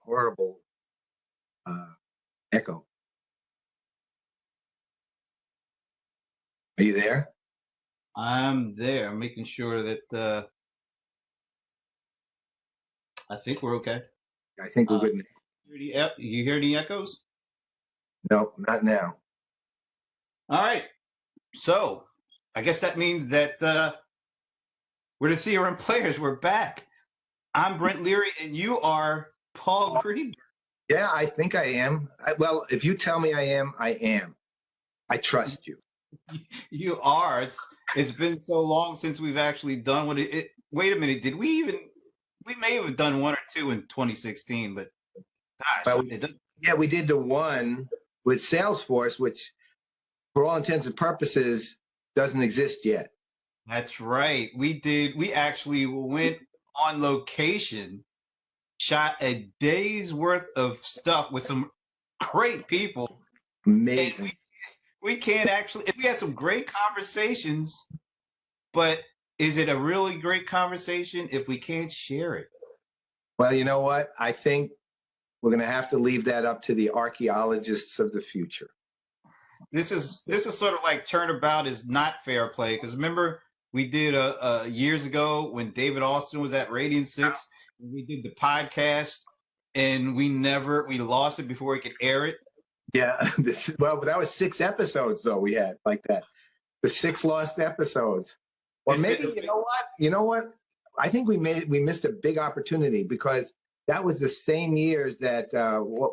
horrible echo. Are you there? I'm there. I'm making sure that I think we're okay. I think we're good now. You hear any echoes? No, not now. All right. So I guess that means that we're the CRM players. We're back. I'm Brent Leary, and you are Paul Greenberg. Yeah, I think I am. Well, if you tell me I am, I am. I trust you. You are. It's been so long since we've actually done what it. Wait a minute. Did we even? We may have done one or two in 2016, but gosh, Well, it doesn't. yeah, we did the one with Salesforce, which, for all intents and purposes, doesn't exist yet. That's right. We did. We actually went on location, shot a day's worth of stuff with some great people. Amazing. And we can't actually. We had some great conversations, but is it a really great conversation if we can't share it? Well, you know what? I think we're going to have to leave that up to the archaeologists of the future. This is sort of like turnabout is not fair play, because remember we did years ago when David Austin was at Radiant 6, we did the podcast and we lost it before we could air it. Yeah, that was 6 episodes though we had like that. The 6 lost episodes. Or maybe you know what? I think we missed a big opportunity, because that was the same years that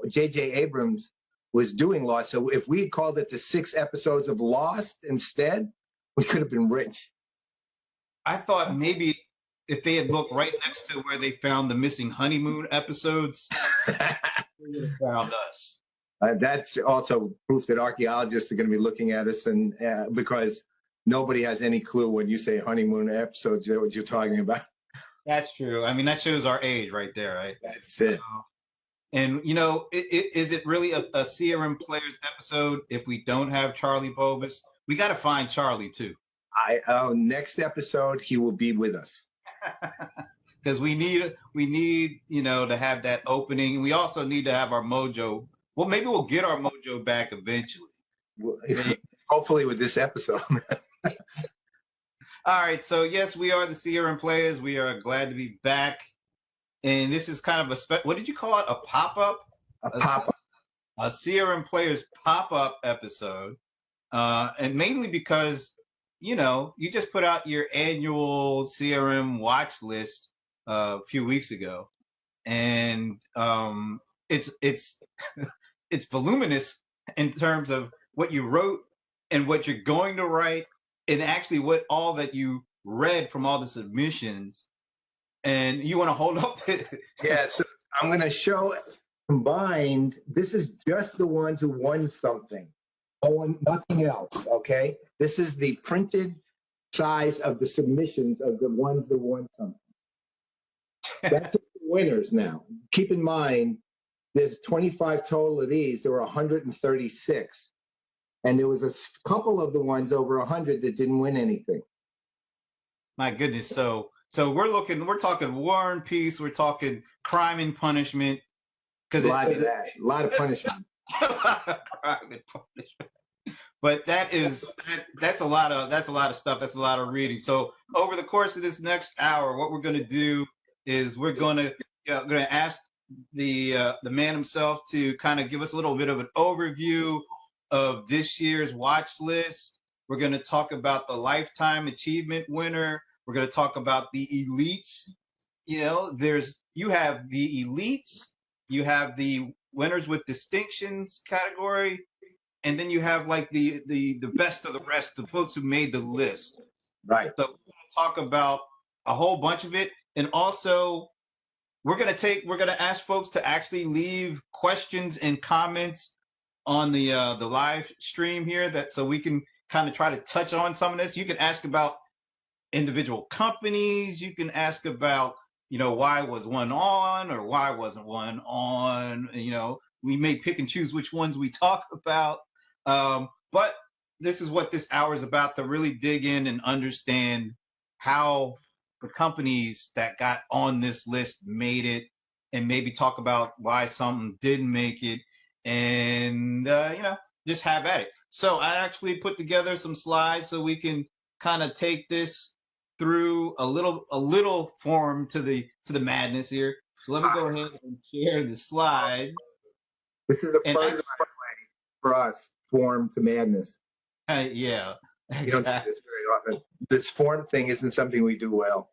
J.J. Abrams was doing Lost. So if we had called it the 6 episodes of Lost instead, we could have been rich. I thought maybe if they had looked right next to where they found the missing honeymoon episodes, they would have found us. That's also proof that archaeologists are going to be looking at us, and because nobody has any clue when you say honeymoon episodes what you're talking about. That's true. I mean, that shows our age right there, right? That's it. And, is it really a CRM Players episode if we don't have Charlie Bobus? We got to find Charlie, too. Next episode, he will be with us. Because we need, to have that opening. We also need to have our mojo. Well, maybe we'll get our mojo back eventually. Hopefully with this episode. All right. So, yes, we are the CRM Players. We are glad to be back. And this is kind of what did you call it? A pop-up? A pop-up. A CRM Players pop-up episode. And mainly because, you just put out your annual CRM watch list a few weeks ago. And it's it's voluminous in terms of what you wrote and what you're going to write, and actually what all that you read from all the submissions. And you want to hold up to it. Yeah, so I'm going to show combined. This is just the ones who won something. Nothing else, okay? This is the printed size of the submissions of the ones that won something. That's just the winners now. Keep in mind, there's 25 total of these. There were 136. And there was a couple of the ones over 100 that didn't win anything. My goodness. So we're talking War and Peace. We're talking Crime and Punishment. A lot of that. A lot of punishment. A lot of crime and punishment. But that's a lot of stuff. That's a lot of reading. So over the course of this next hour, what we're going to do is we're going to ask the man himself to kind of give us a little bit of an overview of this year's watch list. We're going to talk about the lifetime achievement winner. We're going to talk about the elites. You have the elites, you have the winners with distinctions category, and then you have like the best of the rest, the folks who made the list. Right. So we're going to talk about a whole bunch of it, and also we're going to ask folks to actually leave questions and comments on the live stream here, so we can kind of try to touch on some of this. You can ask about individual companies. You can ask about, why was one on or why wasn't one on. We may pick and choose which ones we talk about. But this is what this hour is about, to really dig in and understand how the companies that got on this list made it, and maybe talk about why something didn't make it, and just have at it. So I actually put together some slides so we can kind of take this through a little form to the madness here. So let me go ahead and share the slide. This is a And first for us, form to madness. yeah, You don't do exactly. this very often. This form thing isn't something we do well.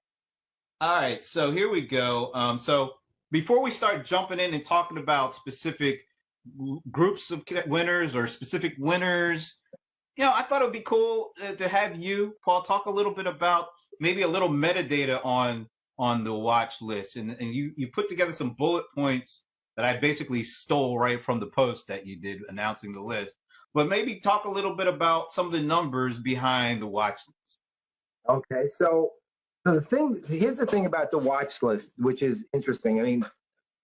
All right, so here we go. So before we start jumping in and talking about specific groups of winners or specific winners, I thought it would be cool to have you, Paul, talk a little bit about maybe a little metadata on the watch list, and you put together some bullet points that I basically stole right from the post that you did announcing the list. But maybe talk a little bit about some of the numbers behind the watch list. Okay, so here's the thing about the watch list, which is interesting. I mean,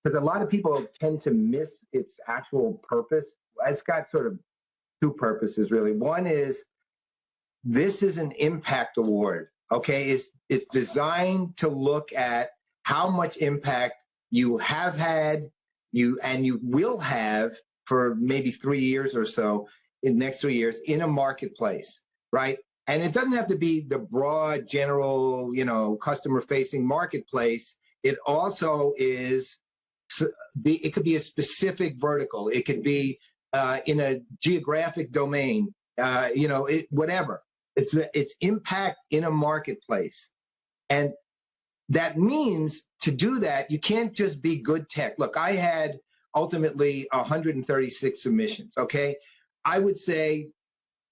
because a lot of people tend to miss its actual purpose. It's got sort of two purposes, really. One is this is an impact award. Okay, it's designed to look at how much impact you have had, you will have for maybe 3 years or so in the next 3 years in a marketplace, right? And it doesn't have to be the broad, general, customer-facing marketplace. It also is it could be a specific vertical. It could be in a geographic domain. Whatever. It's impact in a marketplace, and that means to do that, you can't just be good tech. Look, I had ultimately 136 submissions. Okay, I would say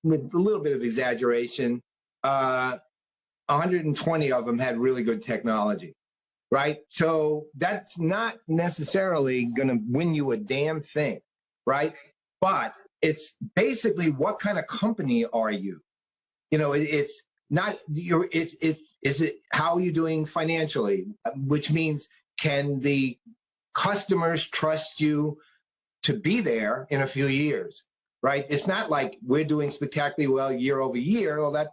with a little bit of exaggeration, 120 of them had really good technology, right? So that's not necessarily going to win you a damn thing, right? But it's basically what kind of company are you? It's not is it how are you doing financially, which means can the customers trust you to be there in a few years, right? It's not like we're doing spectacularly well year over year. Well, that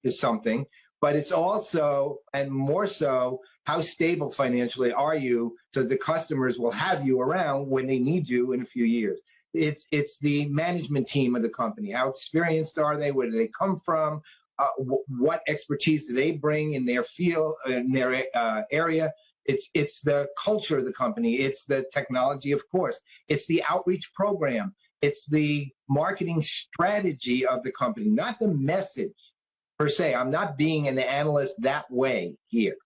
is something, but it's also, and more so, how stable financially are you so the customers will have you around when they need you in a few years. It's the management team of the company. How experienced are they? Where do they come from? What expertise do they bring in their field, in their area? It's the culture of the company. It's the technology, of course. It's the outreach program. It's the marketing strategy of the company, not the message per se. I'm not being an analyst that way here.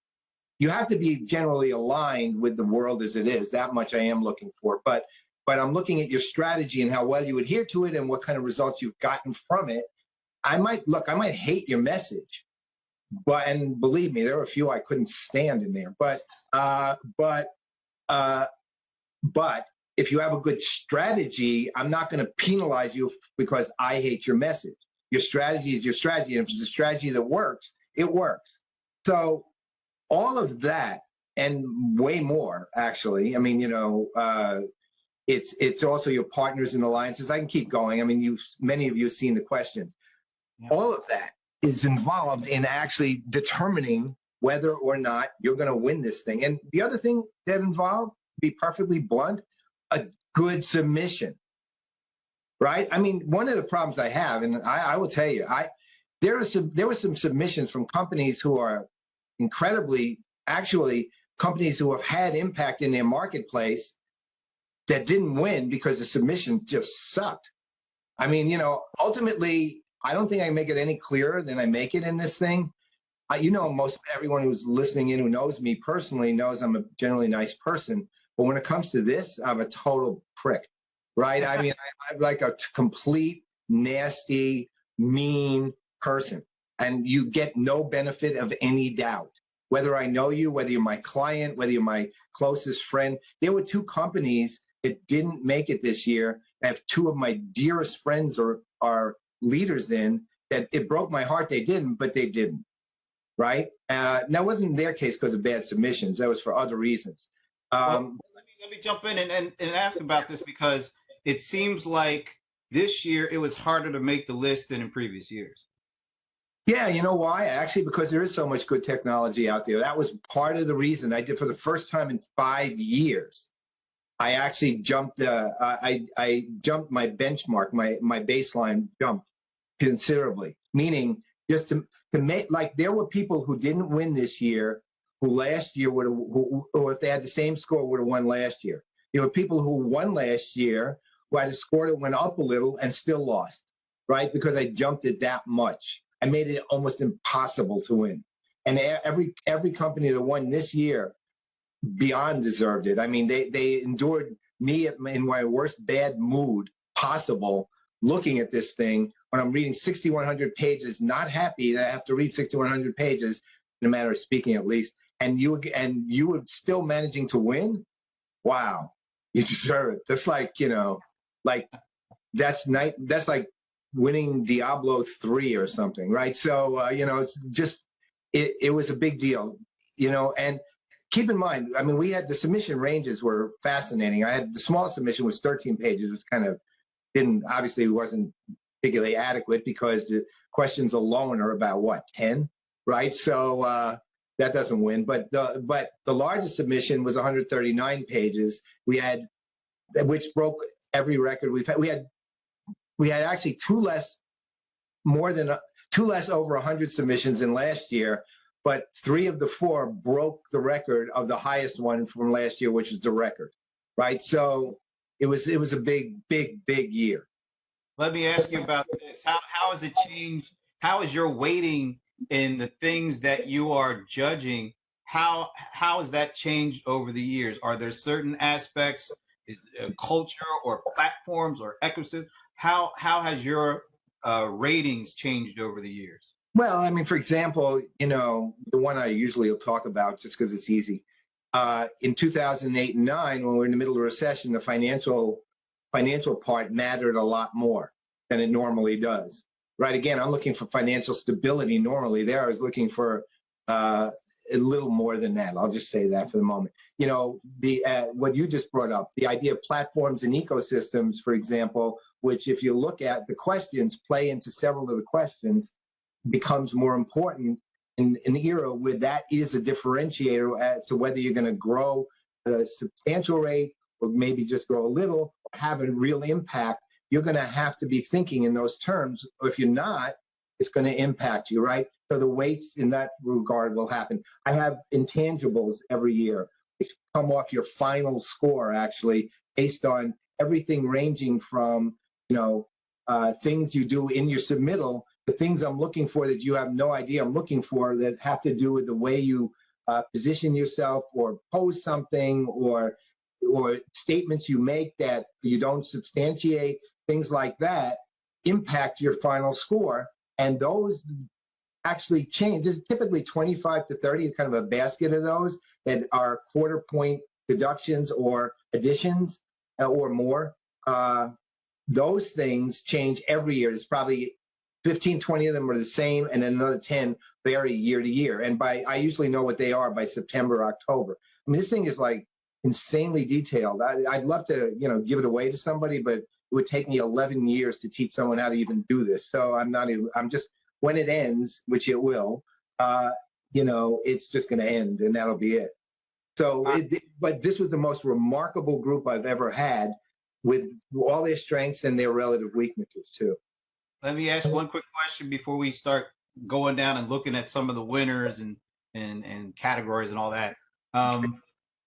You have to be generally aligned with the world as it is. That much I am looking for. But I'm looking at your strategy and how well you adhere to it and what kind of results you've gotten from it. I might hate your message, and believe me, there are a few I couldn't stand in there. But if you have a good strategy, I'm not going to penalize you because I hate your message. Your strategy is your strategy, and if it's a strategy that works, it works. So all of that and way more, actually. I mean, it's also your partners and alliances. I can keep going. I mean, many of you have seen the questions. Yeah. All of that is involved in actually determining whether or not you're going to win this thing. And the other thing that involved, to be perfectly blunt, a good submission, right? I mean, one of the problems I have, and I will tell you, there were some submissions from companies who are incredibly, actually, companies who have had impact in their marketplace that didn't win because the submissions just sucked. I mean, ultimately, I don't think I make it any clearer than I make it in this thing. Most everyone who's listening in who knows me personally knows I'm a generally nice person. But when it comes to this, I'm a total prick, right? I mean, I'm like a complete, nasty, mean person. And you get no benefit of any doubt. Whether I know you, whether you're my client, whether you're my closest friend. There were two companies that didn't make it this year. I have two of my dearest friends are leaders in that. It broke my heart they didn't, but they didn't, right? Now, it wasn't their case because of bad submissions. That was for other reasons. Well, let me jump in and ask about this because it seems like this year it was harder to make the list than in previous years. Yeah, you know why? Actually, because there is so much good technology out there. That was part of the reason I did for the first time in 5 years. I actually jumped I jumped my benchmark, my baseline jumped considerably. Meaning, just to make, like, there were people who didn't win this year, who last year would have, or if they had the same score, would have won last year. There were people who won last year who had a score that went up a little and still lost, right? Because I jumped it that much. I made it almost impossible to win. And every company that won this year beyond deserved it. I mean, they endured me in my worst bad mood possible, looking at this thing when I'm reading 6,100 pages, not happy that I have to read 6,100 pages, in a manner of speaking, at least. And you were still managing to win. Wow, you deserve it. That's like, like that's like winning Diablo 3 or something, right? So it's just it was a big deal, and keep in mind, I mean, we had the submission ranges were fascinating. I had the smallest submission was 13 pages, which kind of obviously wasn't particularly adequate because the questions alone are about what, 10, right? So that doesn't win. But the largest submission was 139 pages. We had, which broke every record we've had. We had actually two less over 100 submissions than last year, but 3 of the 4 broke the record of the highest one from last year, which is the record, right? So it was a big year. Let me ask you about this. How has it changed? How is your weighting in the things that you are judging? How has that changed over the years? Are there certain aspects, is culture or platforms or ecosystem? How has your ratings changed over the years? Well, I mean, for example, the one I usually will talk about just because it's easy. In 2008 and 9, when we were in the middle of a recession, the financial part mattered a lot more than it normally does. Right? Again, I'm looking for financial stability normally. There, I was looking for a little more than that. I'll just say that for the moment. What you just brought up, the idea of platforms and ecosystems, for example, which if you look at the questions, play into several of the questions, becomes more important in an era where that is a differentiator as to whether you're going to grow at a substantial rate or maybe just grow a little, or have a real impact. You're going to have to be thinking in those terms, or if you're not, it's going to impact you, right? So the weights in that regard will happen. I have intangibles every year, which come off your final score, actually, based on everything ranging from, things you do in your submittal, the things I'm looking for that you have no idea I'm looking for, that have to do with the way you position yourself or pose something, or statements you make that you don't substantiate, things like that impact your final score. And those actually change. There's typically 25 to 30, kind of a basket of those that are quarter point deductions or additions or more. Those things change every year. There's probably 15, 20 of them are the same, and then another 10 vary year to year. And I usually know what they are by September, October. I mean, this thing is like insanely detailed. I'd love to, give it away to somebody, but it would take me 11 years to teach someone how to even do this. So I'm just, when it ends, which it will, it's just going to end, and that'll be it. So, but this was the most remarkable group I've ever had, with all their strengths and their relative weaknesses too. Let me ask one quick question before we start going down and looking at some of the winners and categories and all that.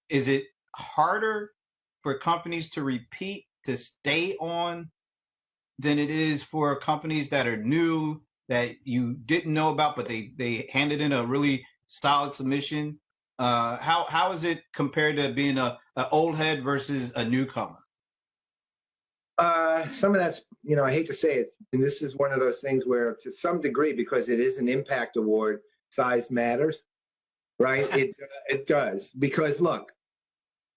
Is it harder for companies to repeat, to stay on, than it is for companies that are new, that you didn't know about, but they handed in a really solid submission? How is it compared to being an old head versus a newcomer? Some of that's, I hate to say it, and this is one of those things where, to some degree, because it is an impact award, size matters, right? It does. Because look,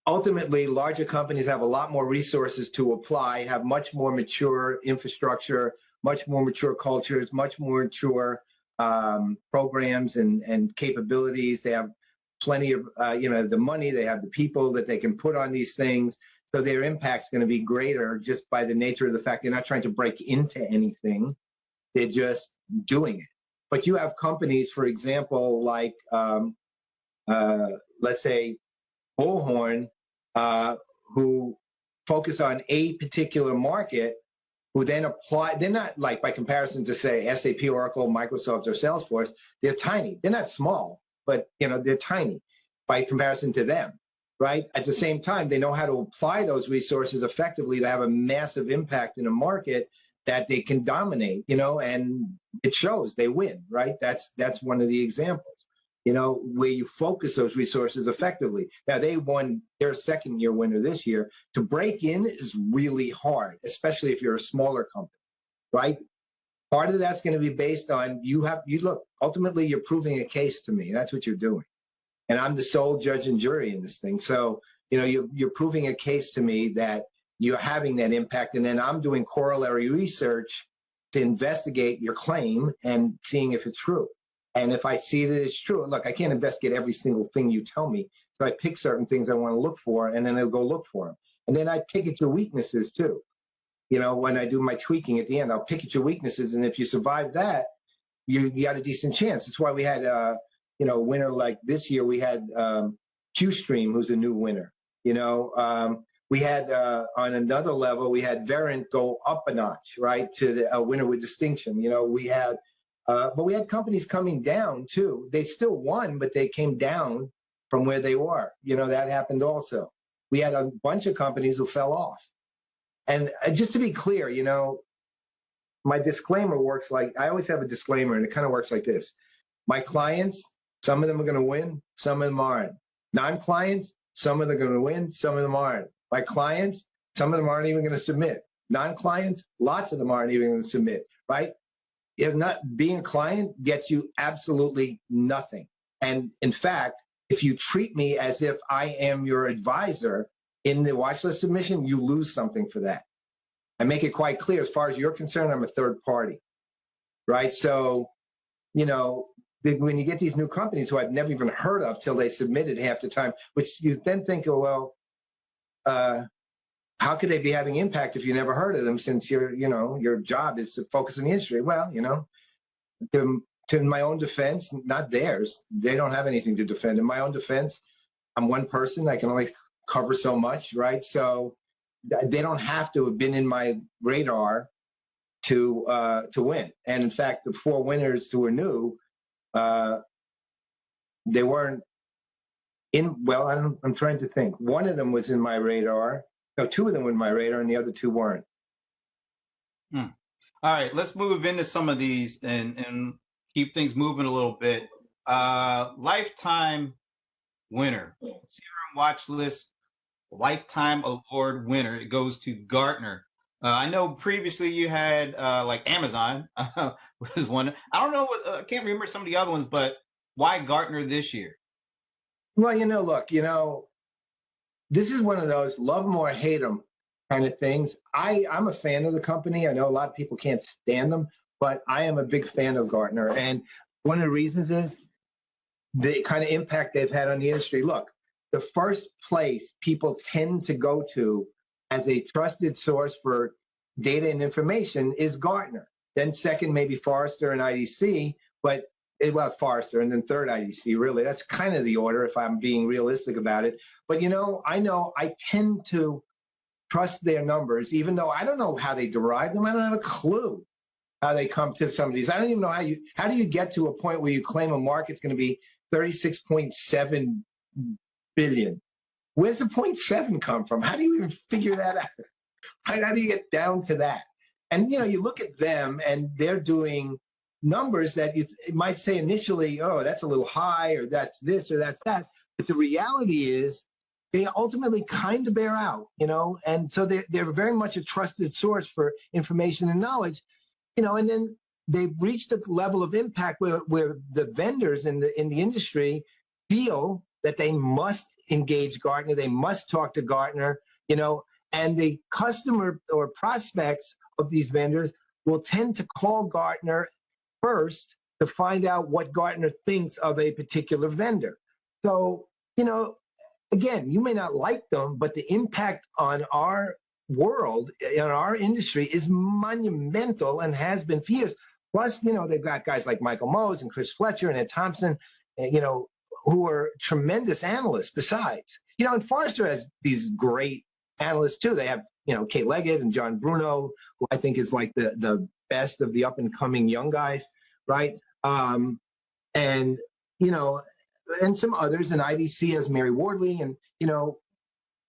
ultimately, larger companies have a lot more resources to apply, have much more mature infrastructure, much more mature cultures, much more mature programs and capabilities. They have plenty of, the money, they have the people that they can put on these things. So their impact's going to be greater just by the nature of the fact they're not trying to break into anything. They're just doing it. But you have companies, for example, like let's say Bullhorn, who focus on a particular market, who then apply. They're not like, by comparison to say SAP, Oracle, Microsoft, or Salesforce. They're tiny. They're not small, but they're tiny by comparison to them, right? At the same time, they know how to apply those resources effectively to have a massive impact in a market that they can dominate, and it shows. They win, right? That's one of the examples, where you focus those resources effectively. Now, they won their second year winner this year. To break in is really hard, especially if you're a smaller company, right? Part of that's going to be based on you look, ultimately, you're proving a case to me. That's what you're doing. And I'm the sole judge and jury in this thing. So, you're proving a case to me that you're having that impact. And then I'm doing corollary research to investigate your claim and seeing if it's true. And if I see that it's true, look, I can't investigate every single thing you tell me. So I pick certain things I want to look for, and then I'll go look for them. And then I pick at your weaknesses too. When I do my tweaking at the end, I'll pick at your weaknesses. And if you survive that, you got a decent chance. That's why we had, a winner like this year. We had QStream, who's a new winner. We had on another level, we had Verint go up a notch, right, to a winner with distinction. We had, but we had companies coming down too. They still won, but they came down from where they were. That happened also. We had a bunch of companies who fell off. And just to be clear, my disclaimer works like, I always have a disclaimer, and it kind of works like this. My clients, some of them are going to win, some of them aren't. Non-clients, some of them are going to win, some of them aren't. My clients, some of them aren't even going to submit. Non-clients, lots of them aren't even going to submit, right? If not, being a client gets you absolutely nothing. And in fact, if you treat me as if I am your advisor in the watch list submission, you lose something for that. I make it quite clear, as far as you're concerned, I'm a third party, right? So, when you get these new companies who I've never even heard of till they submitted half the time, which you then think, oh, well, how could they be having impact if you never heard of them, since your job is to focus on the industry? Well, to my own defense, not theirs. They don't have anything to defend. In my own defense, I'm one person. I can only cover so much, right? So they don't have to have been in my radar to win. And in fact, the four winners who were new, they weren't in. Well, I'm trying to think. One of them was in my radar. No, two of them were in my radar, and the other two weren't. All right, let's move into some of these and keep things moving a little bit. Lifetime winner, CRM Watchlist Lifetime Award winner. It goes to Gartner. I know previously you had like Amazon was one. I don't know what, I can't remember some of the other ones, but why Gartner this year? Well, look, this is one of those love them or hate them kind of things. I'm a fan of the company. I know a lot of people can't stand them, but I am a big fan of Gartner. And one of the reasons is the kind of impact they've had on the industry. Look, the first place people tend to go to as a trusted source for data and information is Gartner. Then second, maybe Forrester and IDC, but Forrester, and then third IDC, really. That's kind of the order if I'm being realistic about it. But, I tend to trust their numbers, even though I don't know how they derive them. I don't have a clue how they come to some of these. I don't even know how do you get to a point where you claim a market's going to be 36.7 billion. Where's the 0.7 come from? How do you even figure that out? How do you get down to that? And, you look at them and they're doing numbers that it might say initially, oh, that's a little high, or that's this or that's that. But the reality is they ultimately kind of bear out, and so they're very much a trusted source for information and knowledge, and then they've reached a level of impact where the vendors in the industry feel that they must engage Gartner, they must talk to Gartner, and the customer or prospects of these vendors will tend to call Gartner first to find out what Gartner thinks of a particular vendor. So, again, you may not like them, but the impact on our world, in our industry, is monumental and has been for years. Plus, they've got guys like Michael Mose and Chris Fletcher and Ed Thompson, who are tremendous analysts besides. And Forrester has these great analysts too. They have, Kate Leggett and John Bruno, who I think is like the best of the up and coming young guys, right? And, and some others, and IDC has Mary Wardley, and,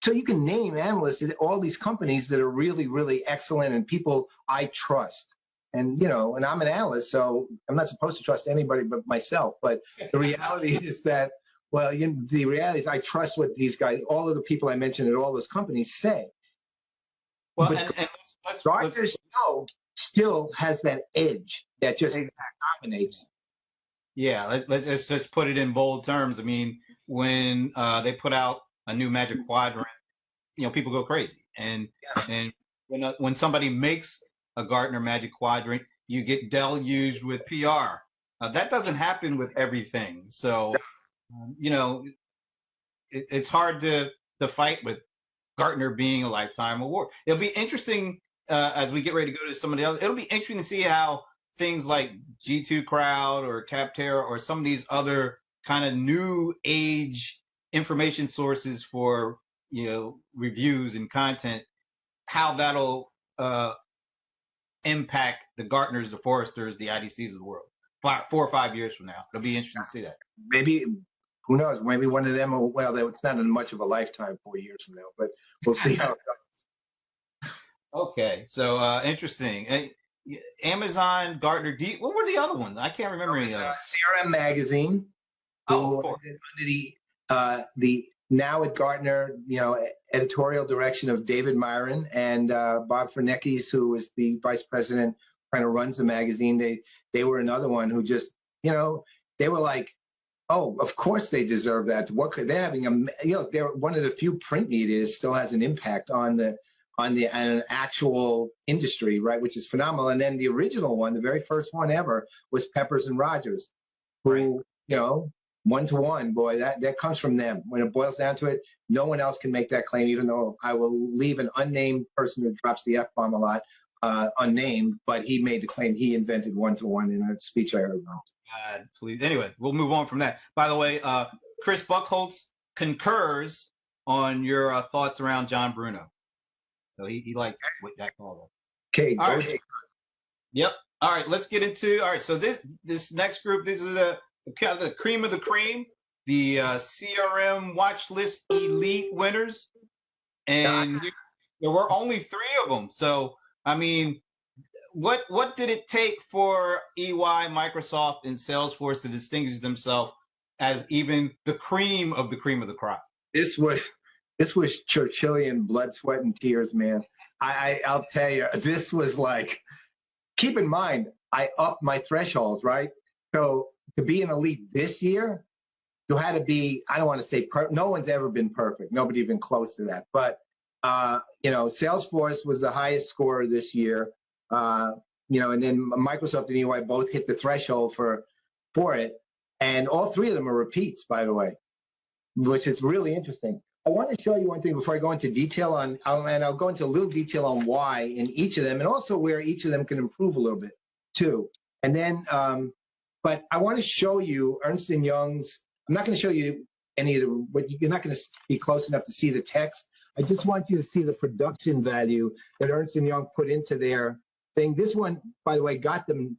so you can name analysts at all these companies that are really, really excellent and people I trust. And, and I'm an analyst, so I'm not supposed to trust anybody but myself. But the reality is that, well, the reality is I trust what these guys, all of the people I mentioned at all those companies say. Well, but and Gartner still has that edge that just dominates. Yeah, let's just put it in bold terms. I mean, when they put out a new Magic Quadrant, people go crazy. And when somebody makes a Gartner Magic Quadrant, you get deluged with PR. That doesn't happen with everything. So, it's hard to fight with Gartner being a lifetime award. It'll be interesting as we get ready to go to some of the other. It'll be interesting to see how things like G2 Crowd or Capterra or some of these other kind of new age information sources for reviews and content, how that'll impact the Gartners, the Forresters, the IDCs of the world 4 or 5 years from now. It'll be interesting to see that. Maybe, who knows? Maybe one of them. Well, it's not in much of a lifetime 4 years from now, but we'll see how it goes. Okay, so interesting. Amazon, Gartner, what were the other ones? I can't remember any of them. CRM Magazine. Oh, of course. Under the now at Gartner, editorial direction of David Myron and Bob Fernekes, who is the vice president, kind of runs the magazine. They were another one who just, they were like, oh, of course they deserve that. What could they're having they're one of the few print media still has an impact on an actual industry, right? Which is phenomenal. And then the original one, the very first one ever, was Peppers and Rogers, who, one-to-one, boy, that comes from them. When it boils down to it, no one else can make that claim, even though I will leave an unnamed person who drops the F-bomb a lot unnamed, but he made the claim he invented one-to-one in a speech I heard. God, please. Anyway, we'll move on from that. By the way, Chris Buchholz concurs on your thoughts around John Bruno. So he likes that call. Okay. All right. Yep. All right. Let's get into. All right. So this next group, this is the kind of the cream of the cream, the CRM Watchlist Elite winners, and there were only 3 of them. So I mean, what did it take for EY, Microsoft, and Salesforce to distinguish themselves as even the cream of the cream of the crop? This was Churchillian blood, sweat, and tears, man. I'll tell you, this was like, keep in mind, I upped my thresholds, right? So to be an elite this year, you had to be, I don't want to say, no one's ever been perfect. Nobody even close to that. But, Salesforce was the highest scorer this year. And then Microsoft and EY both hit the threshold for it. And all 3 of them are repeats, by the way, which is really interesting. I want to show you one thing before I go into detail and I'll go into a little detail on why in each of them, and also where each of them can improve a little bit too. And then, but I want to show you Ernst & Young's. I'm not going to show you any of the, but you're not going to be close enough to see the text. I just want you to see the production value that Ernst & Young put into their thing. This one, by the way, got them.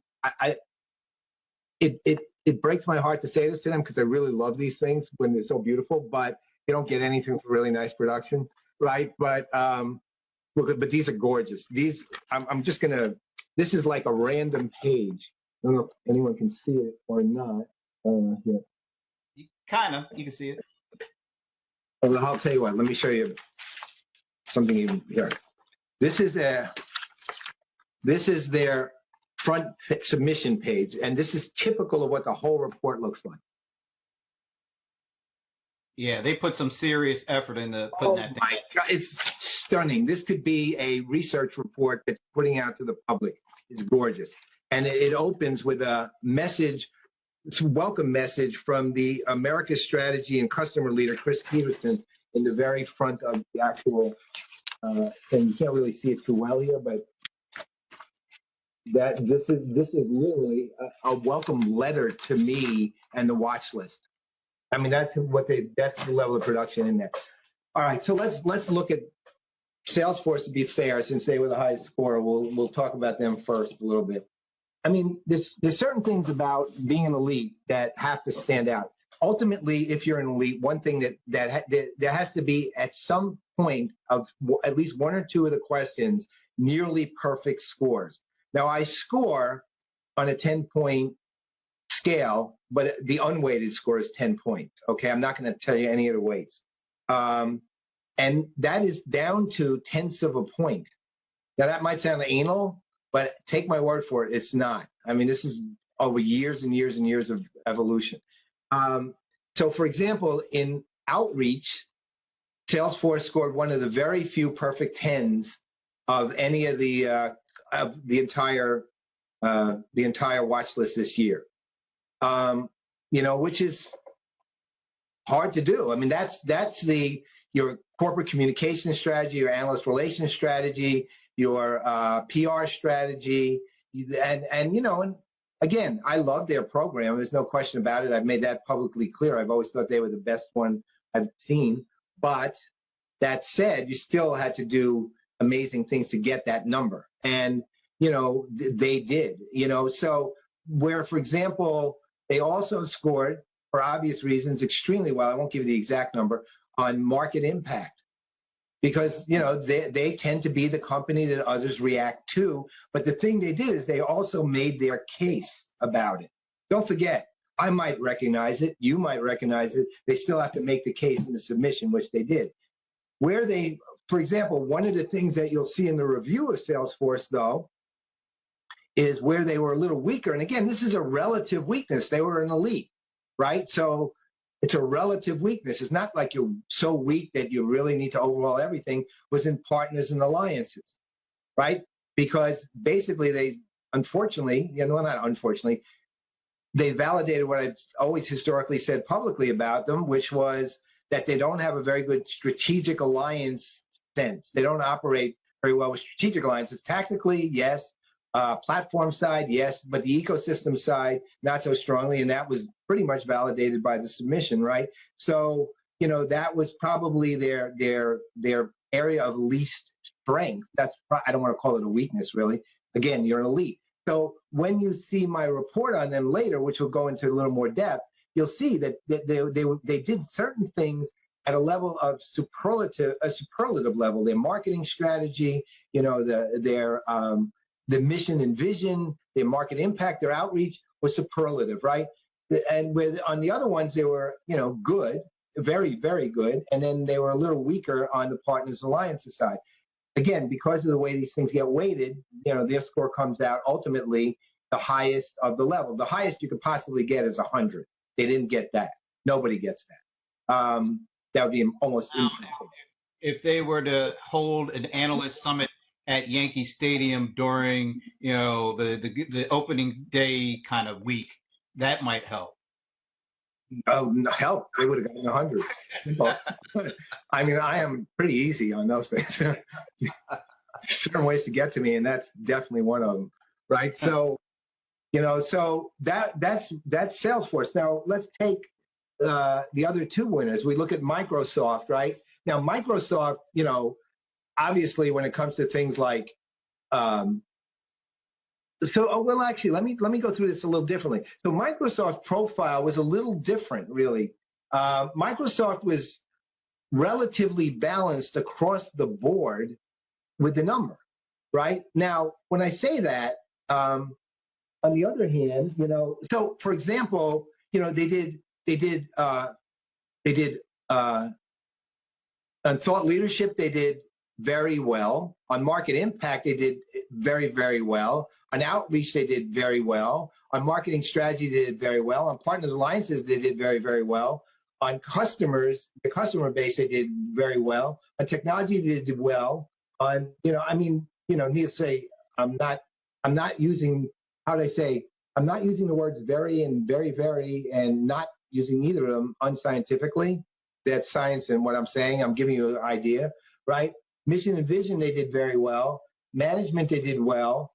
It breaks my heart to say this to them because I really love these things when they're so beautiful, but you don't get anything for really nice production, right? But but these are gorgeous. These I'm just gonna. This is like a random page. I don't know if anyone can see it or not. Yeah. You can see it. I'll tell you what. Let me show you something even here. This is their front submission page, and this is typical of what the whole report looks like. Yeah, they put some serious effort into putting that thing. Oh my God, it's stunning. This could be a research report that's putting out to the public. It's gorgeous. And it opens with a message, it's a welcome message from the America's Strategy and Customer Leader, Chris Peterson, in the very front of the actual thing. You can't really see it too well here, but that this is literally a welcome letter to me and the watch list. I mean, that's the level of production in there. All right, so let's look at Salesforce to be fair, since they were the highest score. We'll talk about them first a little bit. I mean, there's certain things about being an elite that have to stand out. Ultimately, if you're an elite, one thing that there has to be at some point of at least one or two of the questions nearly perfect scores. Now, I score on a 10-point scale, but the unweighted score is 10 points. Okay, I'm not going to tell you any of the weights, and that is down to tenths of a point. Now, that might sound anal, but take my word for it, it's not. I mean, this is over years and years and years of evolution. So, for example, in Outreach, Salesforce scored one of the very few perfect tens of any of the entire watch list this year. Which is hard to do. I mean, that's your corporate communication strategy, your analyst relations strategy, your PR strategy, and again, I love their program. There's no question about it. I've made that publicly clear. I've always thought they were the best one I've seen. But that said, you still had to do amazing things to get that number, and they did. So where, for example, they also scored, for obvious reasons, extremely well. I won't give you the exact number on market impact, because they tend to be the company that others react to. But the thing they did is they also made their case about it. Don't forget, I might recognize it, you might recognize it. They still have to make the case in the submission, which they did. Where they, for example, one of the things that you'll see in the review of Salesforce, though, is where they were a little weaker. And again, this is a relative weakness. They were an elite, right? So it's a relative weakness. It's not like you're so weak that you really need to overhaul everything. Was in partners and alliances, right? Because basically they, unfortunately, not unfortunately, they validated what I've always historically said publicly about them, which was that they don't have a very good strategic alliance sense. They don't operate very well with strategic alliances. Tactically, yes. Platform side, yes, but the ecosystem side, not so strongly, and that was pretty much validated by the submission, right? So, that was probably their area of least strength. I don't want to call it a weakness, really. Again, you're an elite. So when you see my report on them later, which will go into a little more depth, you'll see that they did certain things at a level of superlative level. Their marketing strategy, the mission and vision, their market impact, their outreach was superlative, right? And on the other ones, they were, good, very, very good. And then they were a little weaker on the partners and alliances side. Again, because of the way these things get weighted, their score comes out ultimately the highest of the level. The highest you could possibly get is 100. They didn't get that. Nobody gets that. That would be almost impossible. If they were to hold an analyst summit at Yankee Stadium during, the opening day kind of week, that might help. Oh, help! They would have gotten 100. I mean, I am pretty easy on those things. Certain ways to get to me, and that's definitely one of them, right? So, so that's Salesforce. Now let's take the other two winners. We look at Microsoft, right? Now Microsoft, obviously, when it comes to things like, actually, let me go through this a little differently. So Microsoft profile was a little different, really. Microsoft was relatively balanced across the board with the number, right? Now, when I say that, on the other hand, so for example, they did on thought leadership, they did very well. On market impact, they did very, very well. On outreach, they did very well. On marketing strategy, they did very well. On partners alliances, they did very, very well. On customers, the customer base, they did very well. On technology, they did well. On, needless to say, I'm not using, I'm not using the words very and very, very, and not using either of them unscientifically. That's science and what I'm saying. I'm giving you an idea, right? Mission and vision, they did very well. Management, they did well.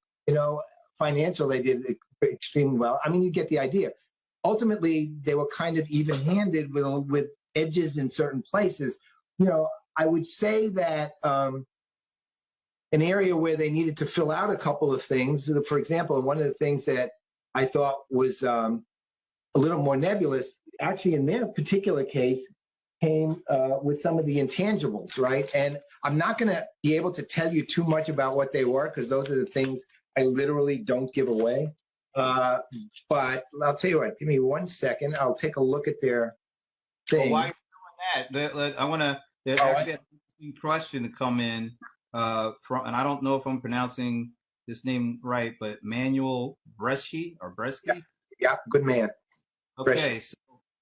financial, they did extremely well. I mean, you get the idea. Ultimately, they were kind of even-handed with edges in certain places. You know, I would say that an area where they needed to fill out a couple of things, for example, one of the things that I thought was a little more nebulous, actually in their particular case, came with some of the intangibles, right? And I'm not going to be able to tell you too much about what they were because those are the things I literally don't give away. But I'll tell you what, give me 1 second. I'll take a look at their thing. Well, while you're doing that, I want to actually an interesting question to come in from, and I don't know if I'm pronouncing this name right, but Manuel Bresci or Bresci? Yeah, good man. Okay, so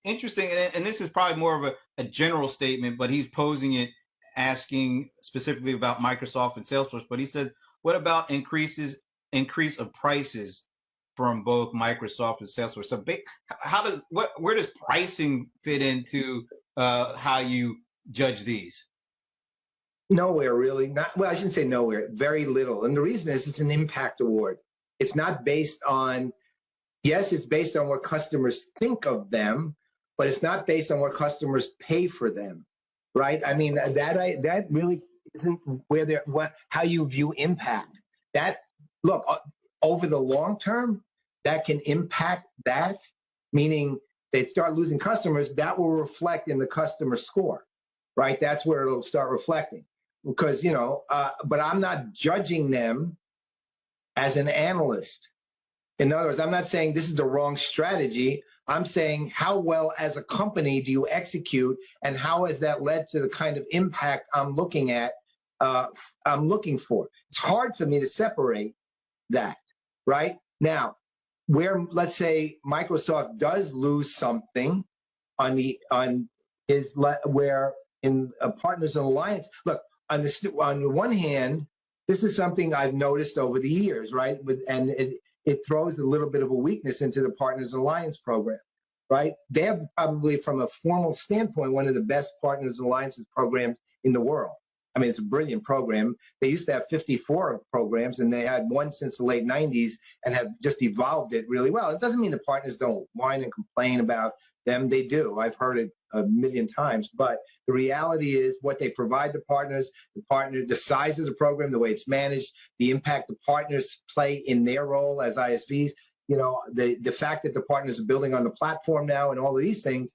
interesting, and this is probably more of a general statement, but he's posing it asking specifically about Microsoft and Salesforce. But he said, what about increase of prices from both Microsoft and Salesforce? So where does pricing fit into how you judge these? Nowhere really. Not well, I shouldn't say nowhere. Very little. And the reason is it's an impact award. It's not based on, yes, it's based on what customers think of them, but it's not based on what customers pay for them, right? I mean, that really isn't how you view impact. That, look, over the long term, that can impact that, meaning they start losing customers, that will reflect in the customer score, right? That's where it'll start reflecting. Because, but I'm not judging them as an analyst. In other words, I'm not saying this is the wrong strategy. I'm saying how well as a company do you execute, and how has that led to the kind of impact I'm looking for. It's hard for me to separate that, right? Now, where, let's say, Microsoft does lose something where in Partners and Alliance, look, on the one hand, this is something I've noticed over the years, right? And it throws a little bit of a weakness into the Partners and Alliance program, right? They have probably, from a formal standpoint, one of the best Partners and Alliances programs in the world. I mean, it's a brilliant program. They used to have 54 programs, and they had one since the late 90s and have just evolved it really well. It doesn't mean the partners don't whine and complain about them. They do. I've heard it a million times. But the reality is what they provide the partners, the size of the program, the way it's managed, the impact the partners play in their role as ISVs, the fact that the partners are building on the platform now and all of these things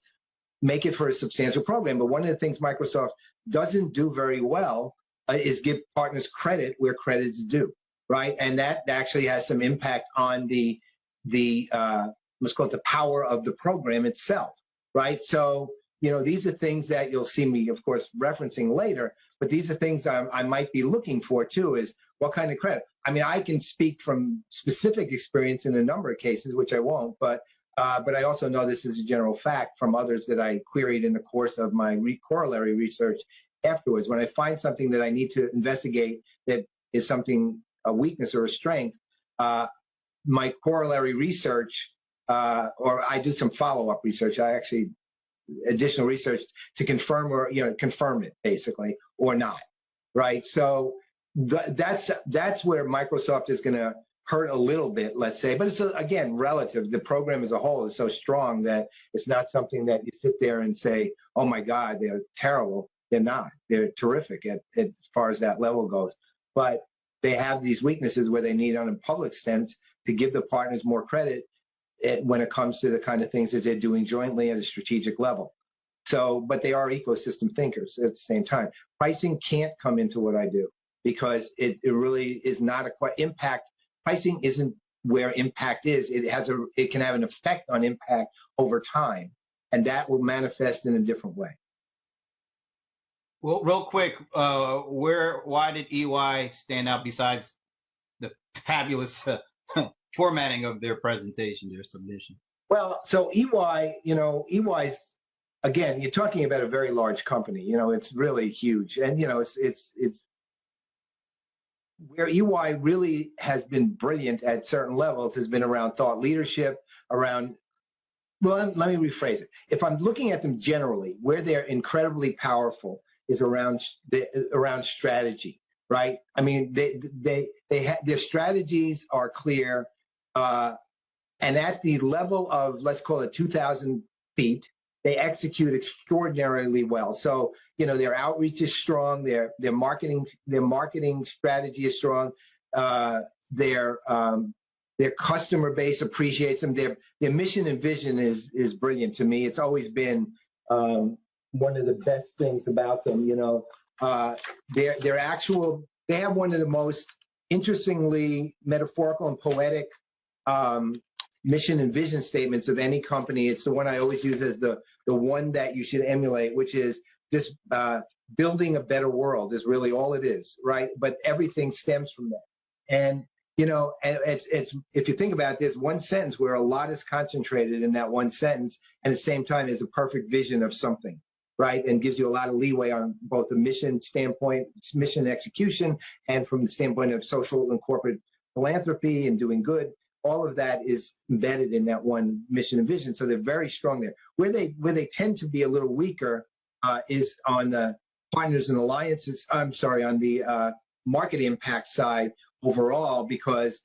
make it for a substantial program. But one of the things Microsoft doesn't do very well is give partners credit where credit's due, right? And that actually has some impact on the let's call it the power of the program itself, right? So, these are things that you'll see me, of course, referencing later, but these are things I might be looking for too, is what kind of credit. I mean, I can speak from specific experience in a number of cases, which I won't, but I also know this is a general fact from others that I queried in the course of my corollary research afterwards. When I find something that I need to investigate that is something, a weakness or a strength, my corollary research, or I do some follow-up research, additional research to confirm confirm it basically or not, right? So that's where Microsoft is going to hurt a little bit, let's say, but it's again relative. The program as a whole is so strong that it's not something that you sit there and say, oh my God, they're terrible. They're not. They're terrific as far as that level goes. But they have these weaknesses where they need, on a public sense, to give the partners more credit when it comes to the kind of things that they're doing jointly at a strategic level. So, but they are ecosystem thinkers at the same time. Pricing can't come into what I do because it really is not impact. Pricing isn't where impact is. It can have an effect on impact over time, and that will manifest in a different way. Well, real quick, why did EY stand out besides the fabulous formatting of their presentation, their submission? Well, so EY's, again, you're talking about a very large company. It's really huge, and it's where EY really has been brilliant at certain levels has been around thought leadership, around. Well, let me rephrase it. If I'm looking at them generally, where they're incredibly powerful is around strategy, right? I mean, their strategies are clear, and at the level of, let's call it 2,000 feet, they execute extraordinarily well. So, their outreach is strong, their marketing strategy is strong, their customer base appreciates them. Their mission and vision is brilliant to me. It's always been one of the best things about them. They have one of the most interestingly metaphorical and poetic mission and vision statements of any company. It's the one I always use as the one that you should emulate, which is just building a better world is really all it is, right? But everything stems from that. And and it's if you think about it, there's one sentence where a lot is concentrated in that one sentence, and at the same time is a perfect vision of something, right? And gives you a lot of leeway on both the mission standpoint, mission execution, and from the standpoint of social and corporate philanthropy and doing good. All of that is embedded in that one mission and vision. So they're very strong there. Where they tend to be a little weaker is on the partners and alliances. I'm sorry, on the market impact side overall, because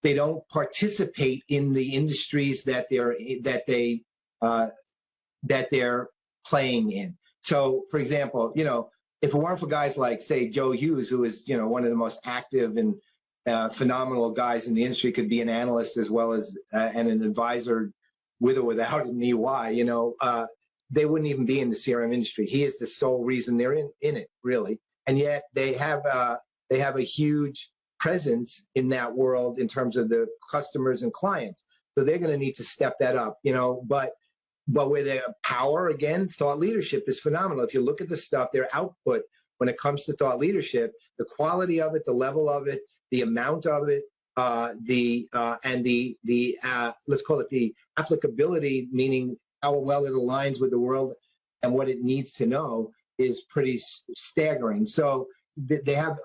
they don't participate in the industries that they're playing in. So, for example, if it weren't for guys like, say, Joe Hughes, who is one of the most active and phenomenal guys in the industry, could be an analyst as well as and an advisor with or without an EY, they wouldn't even be in the CRM industry. He is the sole reason they're in it, really. And yet they have a huge presence in that world in terms of the customers and clients. So they're going to need to step that up, but where their power, again, thought leadership is phenomenal. If you look at the stuff, their output when it comes to thought leadership, the quality of it, the level of it, the amount of it, let's call it the applicability, meaning how well it aligns with the world and what it needs to know, is pretty staggering. So they have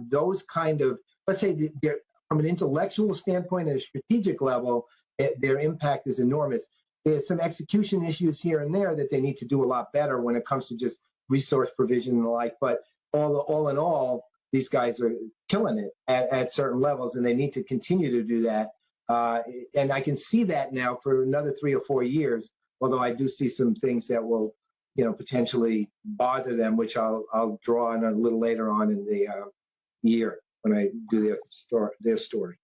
those kind of, let's say, they're, from an intellectual standpoint and a strategic level, their impact is enormous. There's some execution issues here and there that they need to do a lot better when it comes to just resource provision and the like. But all in all, these guys are killing it at certain levels, and they need to continue to do that. And I can see that now for another 3 or 4 years, although I do see some things that will, potentially bother them, which I'll draw on a little later on in the year when I do their story.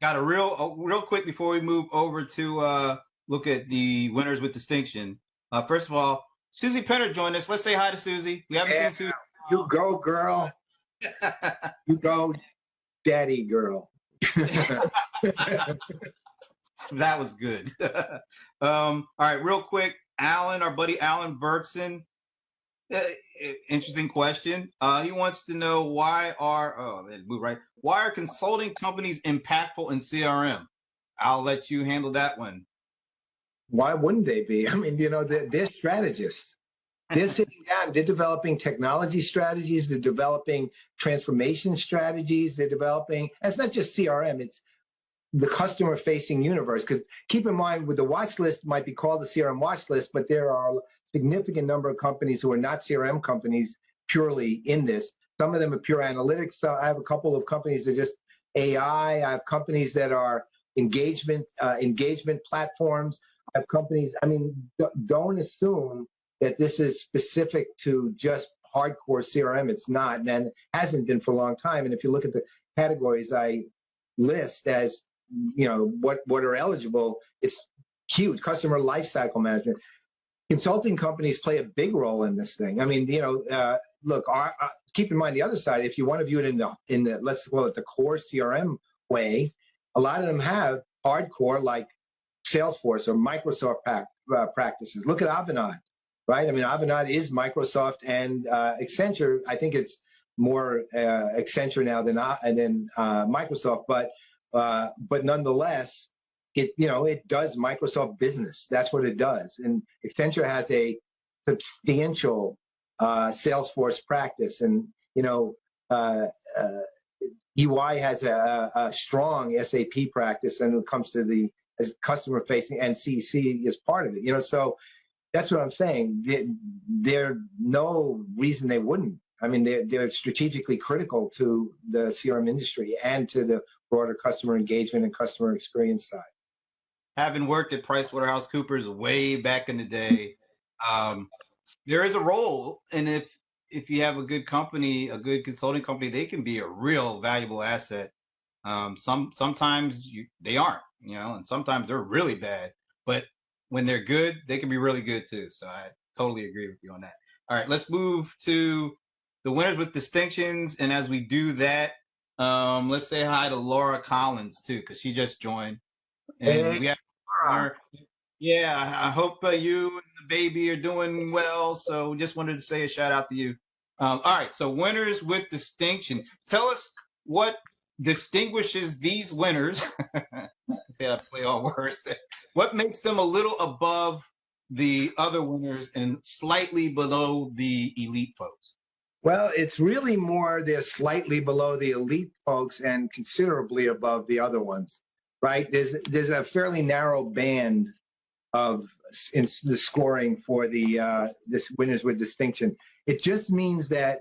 Got a real quick before we move over to look at the winners with distinction. First of all, Susie Penner joined us. Let's say hi to Susie. We haven't seen Susie. You go, girl. You go, daddy girl. That was good. All right, real quick, Alan, our buddy Alan Bergson. Interesting question. He wants to know why are consulting companies impactful in CRM? I'll let you handle that one. Why wouldn't they be? I mean, they're strategists. They're sitting down, they're developing technology strategies, they're developing transformation strategies, they're developing, and it's not just CRM, it's the customer facing universe. Because keep in mind, with the watch list, might be called the CRM watch list, but there are a significant number of companies who are not CRM companies purely in this. Some of them are pure analytics. So I have a couple of companies that are just AI. I have companies that are engagement platforms. I have companies, don't assume that this is specific to just hardcore CRM. It's not, and it hasn't been for a long time. And if you look at the categories I list as, what are eligible, it's huge. Customer lifecycle management. Consulting companies play a big role in this thing. Look, keep in mind the other side. If you want to view it in the let's call it the core CRM way, a lot of them have hardcore like Salesforce or Microsoft practices. Look at Avanade, right? Avanade is Microsoft and Accenture. I think it's more Accenture now than Microsoft, but nonetheless, it does Microsoft business. That's what it does. And Accenture has a substantial Salesforce practice, and EY has a strong SAP practice, and when it comes to the customer facing, and CC is part of it. So that's what I'm saying. There's no reason they wouldn't I mean, they're strategically critical to the CRM industry and to the broader customer engagement and customer experience side. Having worked at PricewaterhouseCoopers way back in the day, um, there is a role, and if you have a good company, a good consulting company, they can be a real valuable asset. Sometimes they aren't, and sometimes they're really bad. But when they're good, they can be really good too. So I totally agree with you on that. All right, let's move to the winners with distinctions, and as we do that, let's say hi to Laura Collins too, because she just joined, and Hey, we have her. Yeah, I hope you and the baby are doing well. So just wanted to say a shout out to you. All right, so winners with distinction. Tell us what distinguishes these winners. Say I play all words. What makes them a little above the other winners and slightly below the elite folks? well, it's really more they're slightly below the elite folks and considerably above the other ones, right? There's a fairly narrow band of in the scoring for the this winners with distinction. It just means that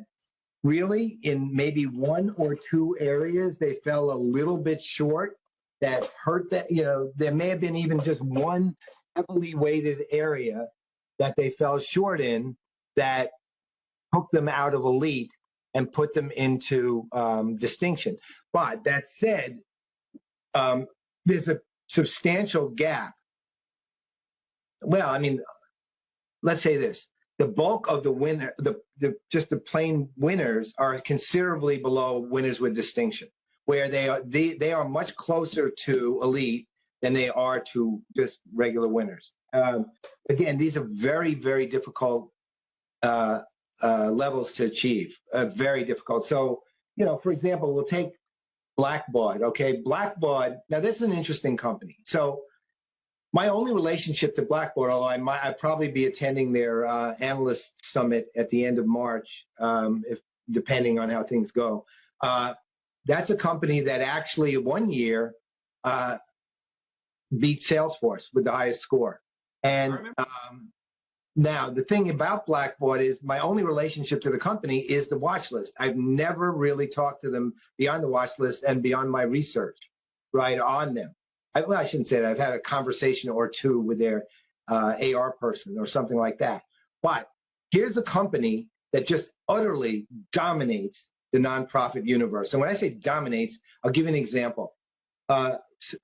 really in maybe one or two areas they fell a little bit short that hurt that there may have been even just one heavily weighted area that they fell short in that took them out of elite and put them into distinction. But that said, there's a substantial gap. Well, I mean, let's say this: the bulk of the winner, just the plain winners, are considerably below winners with distinction, where they are much closer to elite than they are to just regular winners. Again, these are very, very difficult levels to achieve. Very difficult. So, for example, we'll take Blackbaud. Okay, Blackbaud. Now, this is an interesting company. So, my only relationship to Blackbaud, although I'd probably be attending their analyst summit at the end of March, if depending on how things go. That's a company that actually one year beat Salesforce with the highest score. And now the thing about Blackbaud is my only relationship to the company is the Watchlist. I've never really talked to them beyond the Watchlist and beyond my research, right, on them. I shouldn't say that. I've had a conversation or two with their AR person or something like that. But here's a company that just utterly dominates the nonprofit universe. And when I say dominates, I'll give you an example. A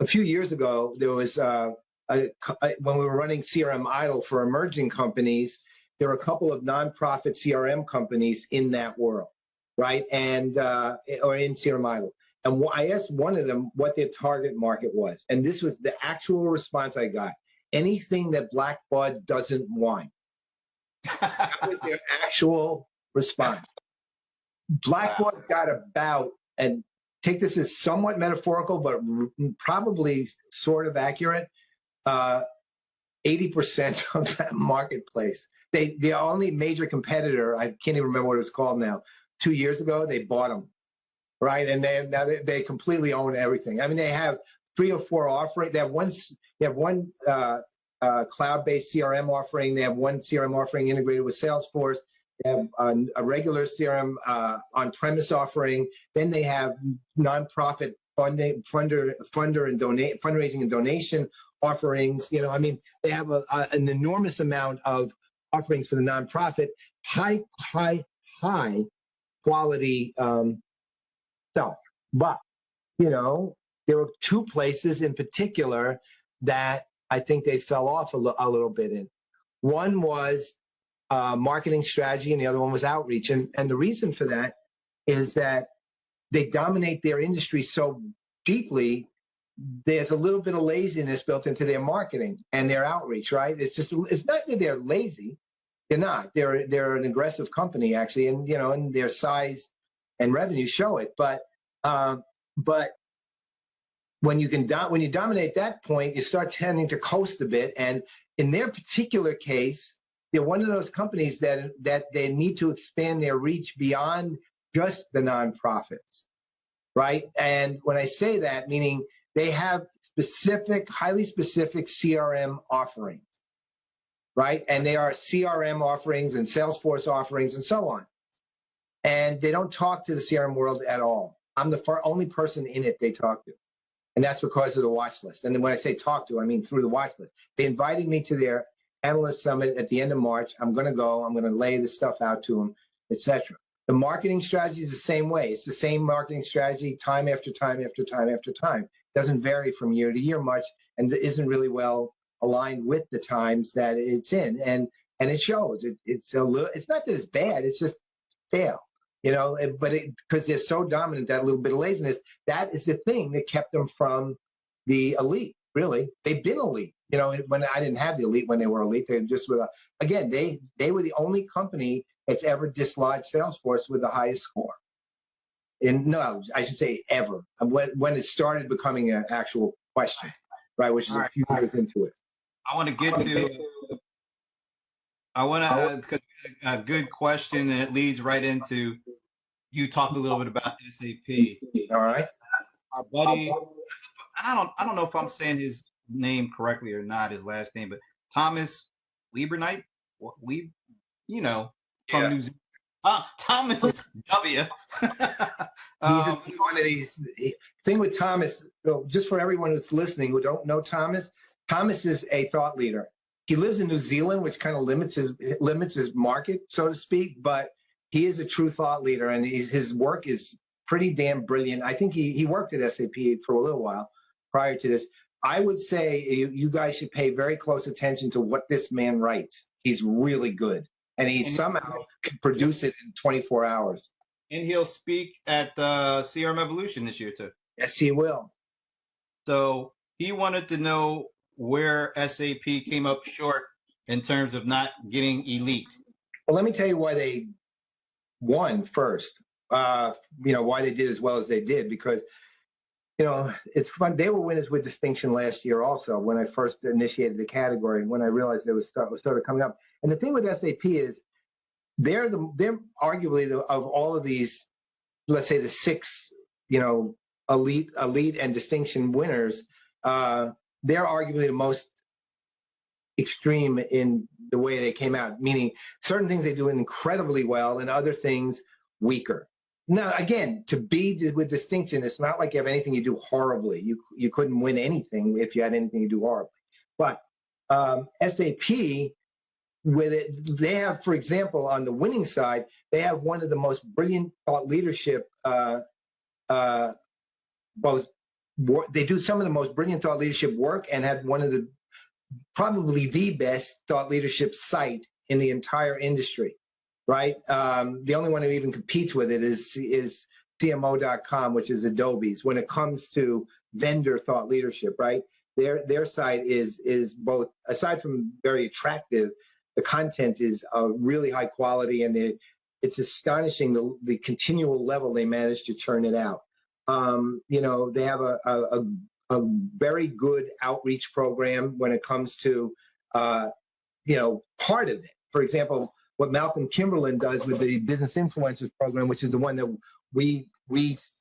few years ago, there was when we were running CRM Idol for emerging companies, there were a couple of nonprofit CRM companies in that world, right? And or in CRM Idol. And I asked one of them what their target market was. And this was the actual response I got. Anything that Blackbaud doesn't want. That was their actual response. Blackbaud's got about, and take this as somewhat metaphorical, but probably sort of accurate, 80% of that marketplace. The only major competitor, I can't even remember what it was called now, 2 years ago, they bought them. Right, and they completely own everything. I mean, they have 3 or 4 offerings. They have one cloud-based CRM offering. They have one CRM offering integrated with Salesforce. They have a regular CRM on-premise offering. Then they have nonprofit fundraising and donation offerings. I mean, they have an enormous amount of offerings for the nonprofit. High quality. So, but, there were 2 places in particular that I think they fell off a little bit in. One was marketing strategy and the other one was outreach. And the reason for that is that they dominate their industry so deeply, there's a little bit of laziness built into their marketing and their outreach, right? It's not that they're lazy. They're not. They're an aggressive company, actually, and, and their size and revenue show it, but when you dominate that point, you start tending to coast a bit. And in their particular case, they're one of those companies that they need to expand their reach beyond just the nonprofits, right? And when I say that, meaning they have highly specific CRM offerings, right? And they are CRM offerings and Salesforce offerings and so on. and they don't talk to the CRM world at all. I'm the only person in it they talk to. And that's because of the watch list. And then when I say talk to, I mean through the watch list. They invited me to their analyst summit at the end of March. I'm going to go. I'm going to lay the stuff out to them, etc. The marketing strategy is the same way. It's the same marketing strategy time after time after time after time. It doesn't vary from year to year much and isn't really well aligned with the times that it's in. And it shows. It's a little. It's not that it's bad. It's just stale. But because they're so dominant, that little bit of laziness, that is the thing that kept them from the elite. Really, they've been elite. When I didn't have the elite, when they were elite, they just were. Again, they were the only company that's ever dislodged Salesforce with the highest score. No, I should say ever. When it started becoming an actual question, right? Which is a few years into it. I want to get to. I want to a good question, and it leads right into you talk a little bit about SAP. All right. Our buddy, I don't know if I'm saying his name correctly or not, his last name, but Thomas Liebernight, from New Zealand. Thomas W. He's one of these. Thing with Thomas, just for everyone that's listening who don't know Thomas is a thought leader. He lives in New Zealand, which kind of limits his market, so to speak, but he is a true thought leader, and his work is pretty damn brilliant. I think he worked at SAP for a little while prior to this. I would say you guys should pay very close attention to what this man writes. He's really good, and he somehow can produce it in 24 hours. And he'll speak at CRM Evolution this year, too. Yes, he will. So he wanted to know where SAP came up short in terms of not getting elite. Well, let me tell you why they won first. Why they did as well as they did, because it's fun. They were winners with distinction last year also when I first initiated the category, when I realized it was started coming up. And the thing with SAP is they're arguably of all of these, let's say the 6, elite and distinction winners, they're arguably the most extreme in the way they came out, meaning certain things they do incredibly well and other things weaker. Now, again, to be with distinction, it's not like you have anything you do horribly. You couldn't win anything if you had anything you do horribly. But SAP, with it, they have, for example, on the winning side, they have one of the most brilliant thought leadership. They do some of the most brilliant thought leadership work and have one of probably the best thought leadership site in the entire industry, right? The only one who even competes with it is CMO.com, which is Adobe's. When it comes to vendor thought leadership, right? Their site is both, aside from very attractive, the content is really high quality, and it's astonishing the continual level they manage to churn it out. They have a very good outreach program when it comes to, part of it. For example, what Malcolm Kimberlin does with the Business Influencers program, which is the one that we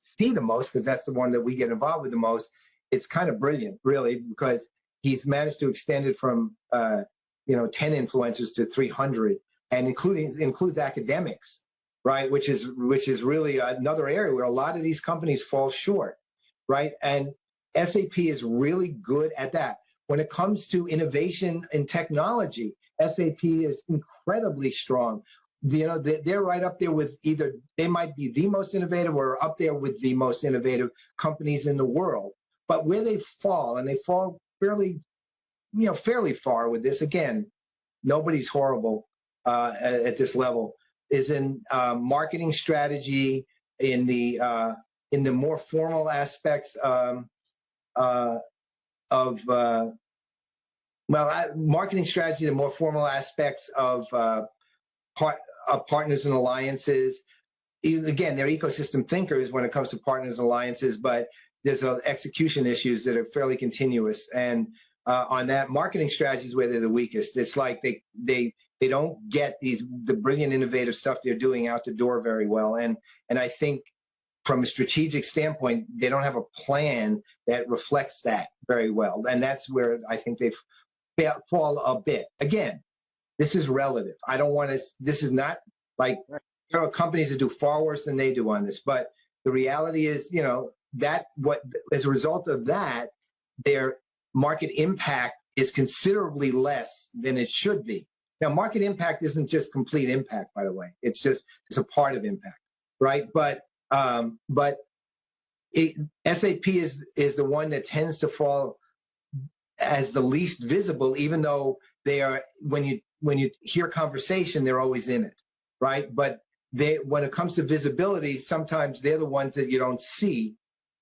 see the most, because that's the one that we get involved with the most. It's kind of brilliant, really, because he's managed to extend it from 10 influencers to 300, and includes academics, right? Which is really another area where a lot of these companies fall short, right? And SAP is really good at that. When it comes to innovation and technology, SAP is incredibly strong. They're right up there with either they might be the most innovative or up there with the most innovative companies in the world. But where they fall, and they fall fairly far with this, again, nobody's horrible at this level, is in marketing strategy, in the more formal aspects marketing strategy, the more formal aspects of partners and alliances. Again, they're ecosystem thinkers when it comes to partners and alliances, but there's execution issues that are fairly continuous. And on that, marketing strategy is where they're the weakest. It's like they don't get the brilliant, innovative stuff they're doing out the door very well. And I think from a strategic standpoint, they don't have a plan that reflects that very well. And that's where I think they fall a bit. Again, this is relative. I don't want to. This is not like there are companies that do far worse than they do on this, but the reality is, that what as a result of that, their market impact is considerably less than it should be. Now, market impact isn't just complete impact, by the way. It's a part of impact, right? But SAP is the one that tends to fall as the least visible, even though they are, when you hear conversation, they're always in it, right? But when it comes to visibility, sometimes they're the ones that you don't see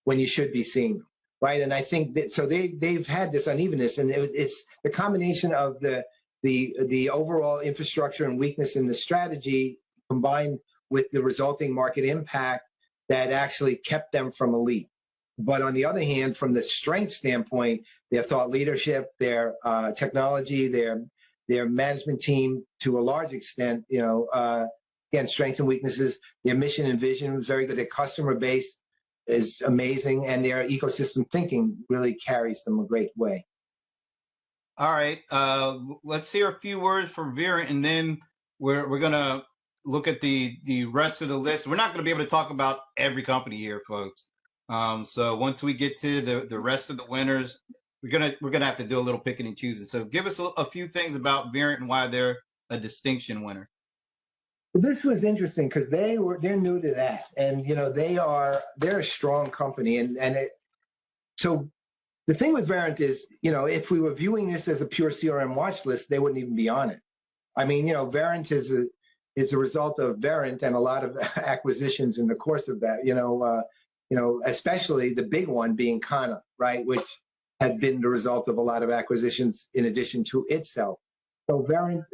when you should be seeing them, right? And I think that so they've had this unevenness, and it's the combination of the overall infrastructure and weakness in the strategy combined with the resulting market impact that actually kept them from elite. But on the other hand, from the strength standpoint, their thought leadership, their technology, their management team, to a large extent, again, strengths and weaknesses. Their mission and vision was very good. Their customer base is amazing, and their ecosystem thinking really carries them a great way. All right, let's hear a few words from Viren, and then we're gonna look at the rest of the list. We're not gonna be able to talk about every company here, folks. So once we get to the rest of the winners, we're gonna have to do a little picking and choosing. So give us a few things about Viren and why they're a distinction winner. This was interesting because they're new to that, and they're a strong company, so the thing with Verint is, if we were viewing this as a pure CRM watch list, they wouldn't even be on it. I mean, Verint is a result of Verint and a lot of acquisitions in the course of that. Especially the big one being Kana, right, which had been the result of a lot of acquisitions in addition to itself. So Verint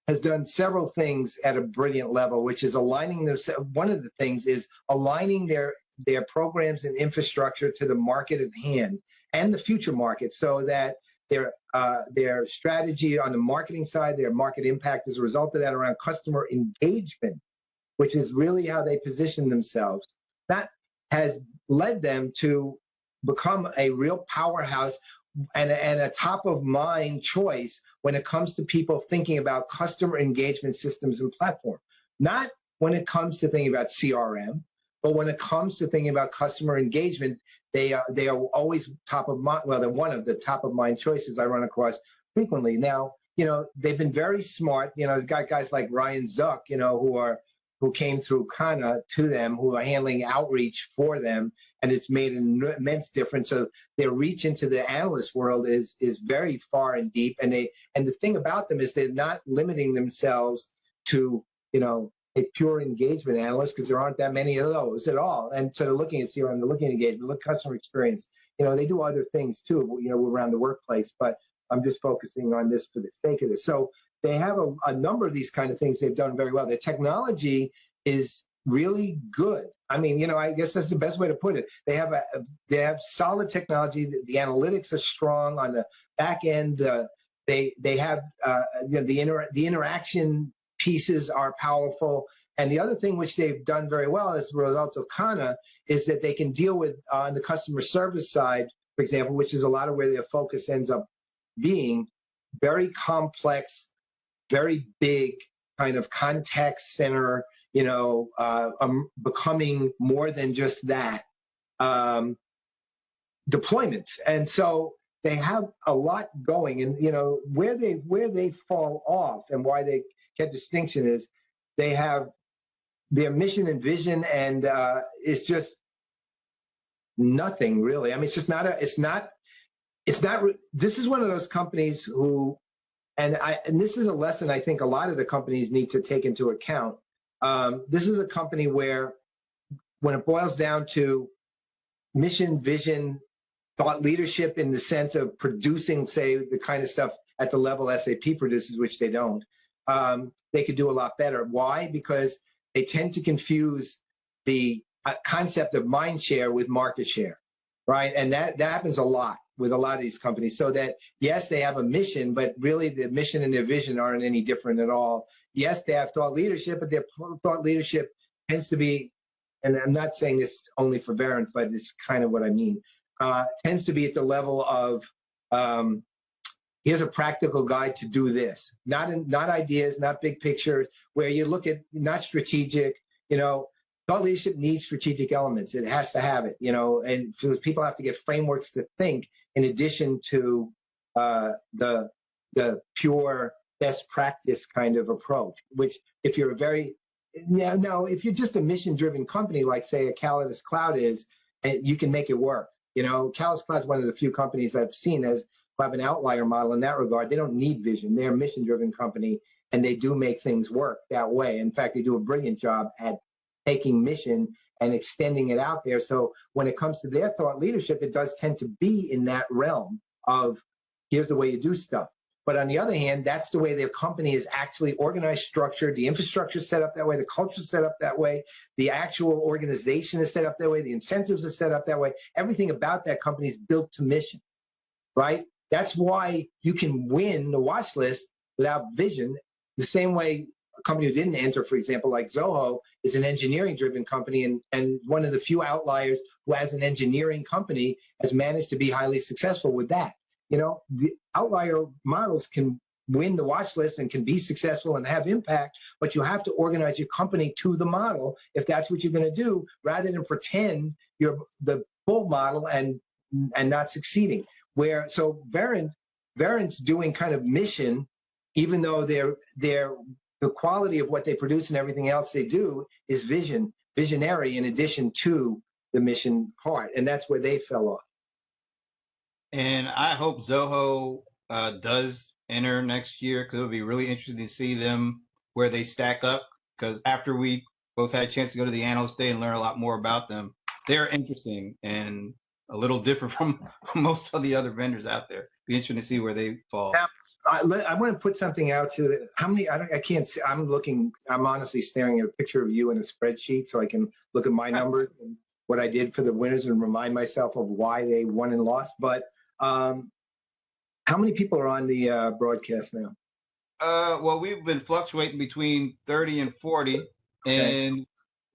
has done several things at a brilliant level, which is aligning one of the things is aligning their programs and infrastructure to the market at hand and the future market, so that their strategy on the marketing side, their market impact as a result of that around customer engagement, which is really how they position themselves. That has led them to become a real powerhouse and a top of mind choice when it comes to people thinking about customer engagement systems and platform. Not when it comes to thinking about CRM, but when it comes to thinking about customer engagement, they are always top of mind. Well, they're one of the top of mind choices I run across frequently. Now, they've been very smart. They've got guys like Ryan Zuck, who came through Kana to them, who are handling outreach for them, and it's made an immense difference. So their reach into the analyst world is very far and deep. And the thing about them is they're not limiting themselves to a pure engagement analyst, because there aren't that many of those at all. And so they're looking at CRM, they're looking at engagement, look customer experience. They do other things too, around the workplace. But I'm just focusing on this for the sake of this. So they have a number of these kind of things they've done very well. Their technology is really good. I mean, I guess that's the best way to put it. They have solid technology. The analytics are strong on the back end. They have the interaction pieces are powerful. And the other thing which they've done very well as a result of Kana is that they can deal with on the customer service side, for example, which is a lot of where their focus ends up being, very complex, very big kind of contact center, becoming more than just that, deployments. And so they have a lot going, and where they fall off and why they get distinction is they have their mission and vision, and it's just nothing really. I mean, it's not. This is one of those companies who, and this is a lesson I think a lot of the companies need to take into account. This is a company where, when it boils down to mission, vision, thought leadership in the sense of producing, say, the kind of stuff at the level SAP produces, which they don't, they could do a lot better. Why? Because they tend to confuse the concept of mind share with market share, right? And that happens a lot with a lot of these companies. So that, yes, they have a mission, but really the mission and their vision aren't any different at all. Yes, they have thought leadership, but their thought leadership tends to be, and I'm not saying this only for Verint, but it's kind of what I mean, tends to be at the level of, here's a practical guide to do this. Not ideas, not big pictures, where you look at not strategic. Thought leadership needs strategic elements. It has to have it, and so people have to get frameworks to think in addition to the pure best practice kind of approach. Which, if you're if you're just a mission-driven company like, say, a Calidus Cloud is, and you can make it work. Calidus Cloud is one of the few companies I've seen who have an outlier model in that regard. They don't need vision. They're a mission-driven company, and they do make things work that way. In fact, they do a brilliant job at taking mission and extending it out there. So when it comes to their thought leadership, it does tend to be in that realm of, here's the way you do stuff. But on the other hand, that's the way their company is actually organized, structured. The infrastructure is set up that way. The culture is set up that way. The actual organization is set up that way. The incentives are set up that way. Everything about that company is built to mission, right? That's why you can win the watch list without vision. The same way a company who didn't enter, for example, like Zoho, is an engineering-driven company, and one of the few outliers who, as an engineering company, has managed to be highly successful with that. The outlier models can win the watch list and can be successful and have impact, but you have to organize your company to the model if that's what you're going to do, rather than pretend you're the full model and not succeeding. So Verint's doing kind of mission, even though the quality of what they produce and everything else they do is visionary in addition to the mission part, and that's where they fell off. And I hope Zoho does enter next year, because it'll be really interesting to see them where they stack up. Because after we both had a chance to go to the analyst day and learn a lot more about them, they're interesting and a little different from most of the other vendors out there. Be interesting to see where they fall. Now, I want to put something out to how many. I can't see. I'm honestly staring at a picture of you in a spreadsheet, so I can look at my numbers and what I did for the winners and remind myself of why they won and lost. But how many people are on the broadcast now? Well, we've been fluctuating between 30 and 40, and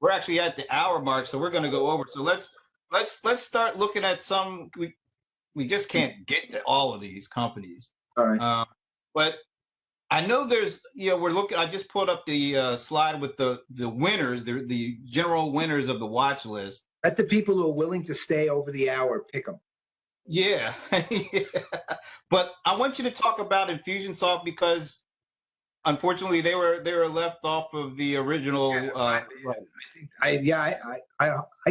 we're actually at the hour mark, so we're going to go over. So let's start looking at some. We just can't get to all of these companies. All right. But I know there's, we're looking. I just pulled up the slide with the winners, the general winners of the watch list. Let the people who are willing to stay over the hour pick them. Yeah. But I want you to talk about Infusionsoft, because unfortunately they were left off of the original. I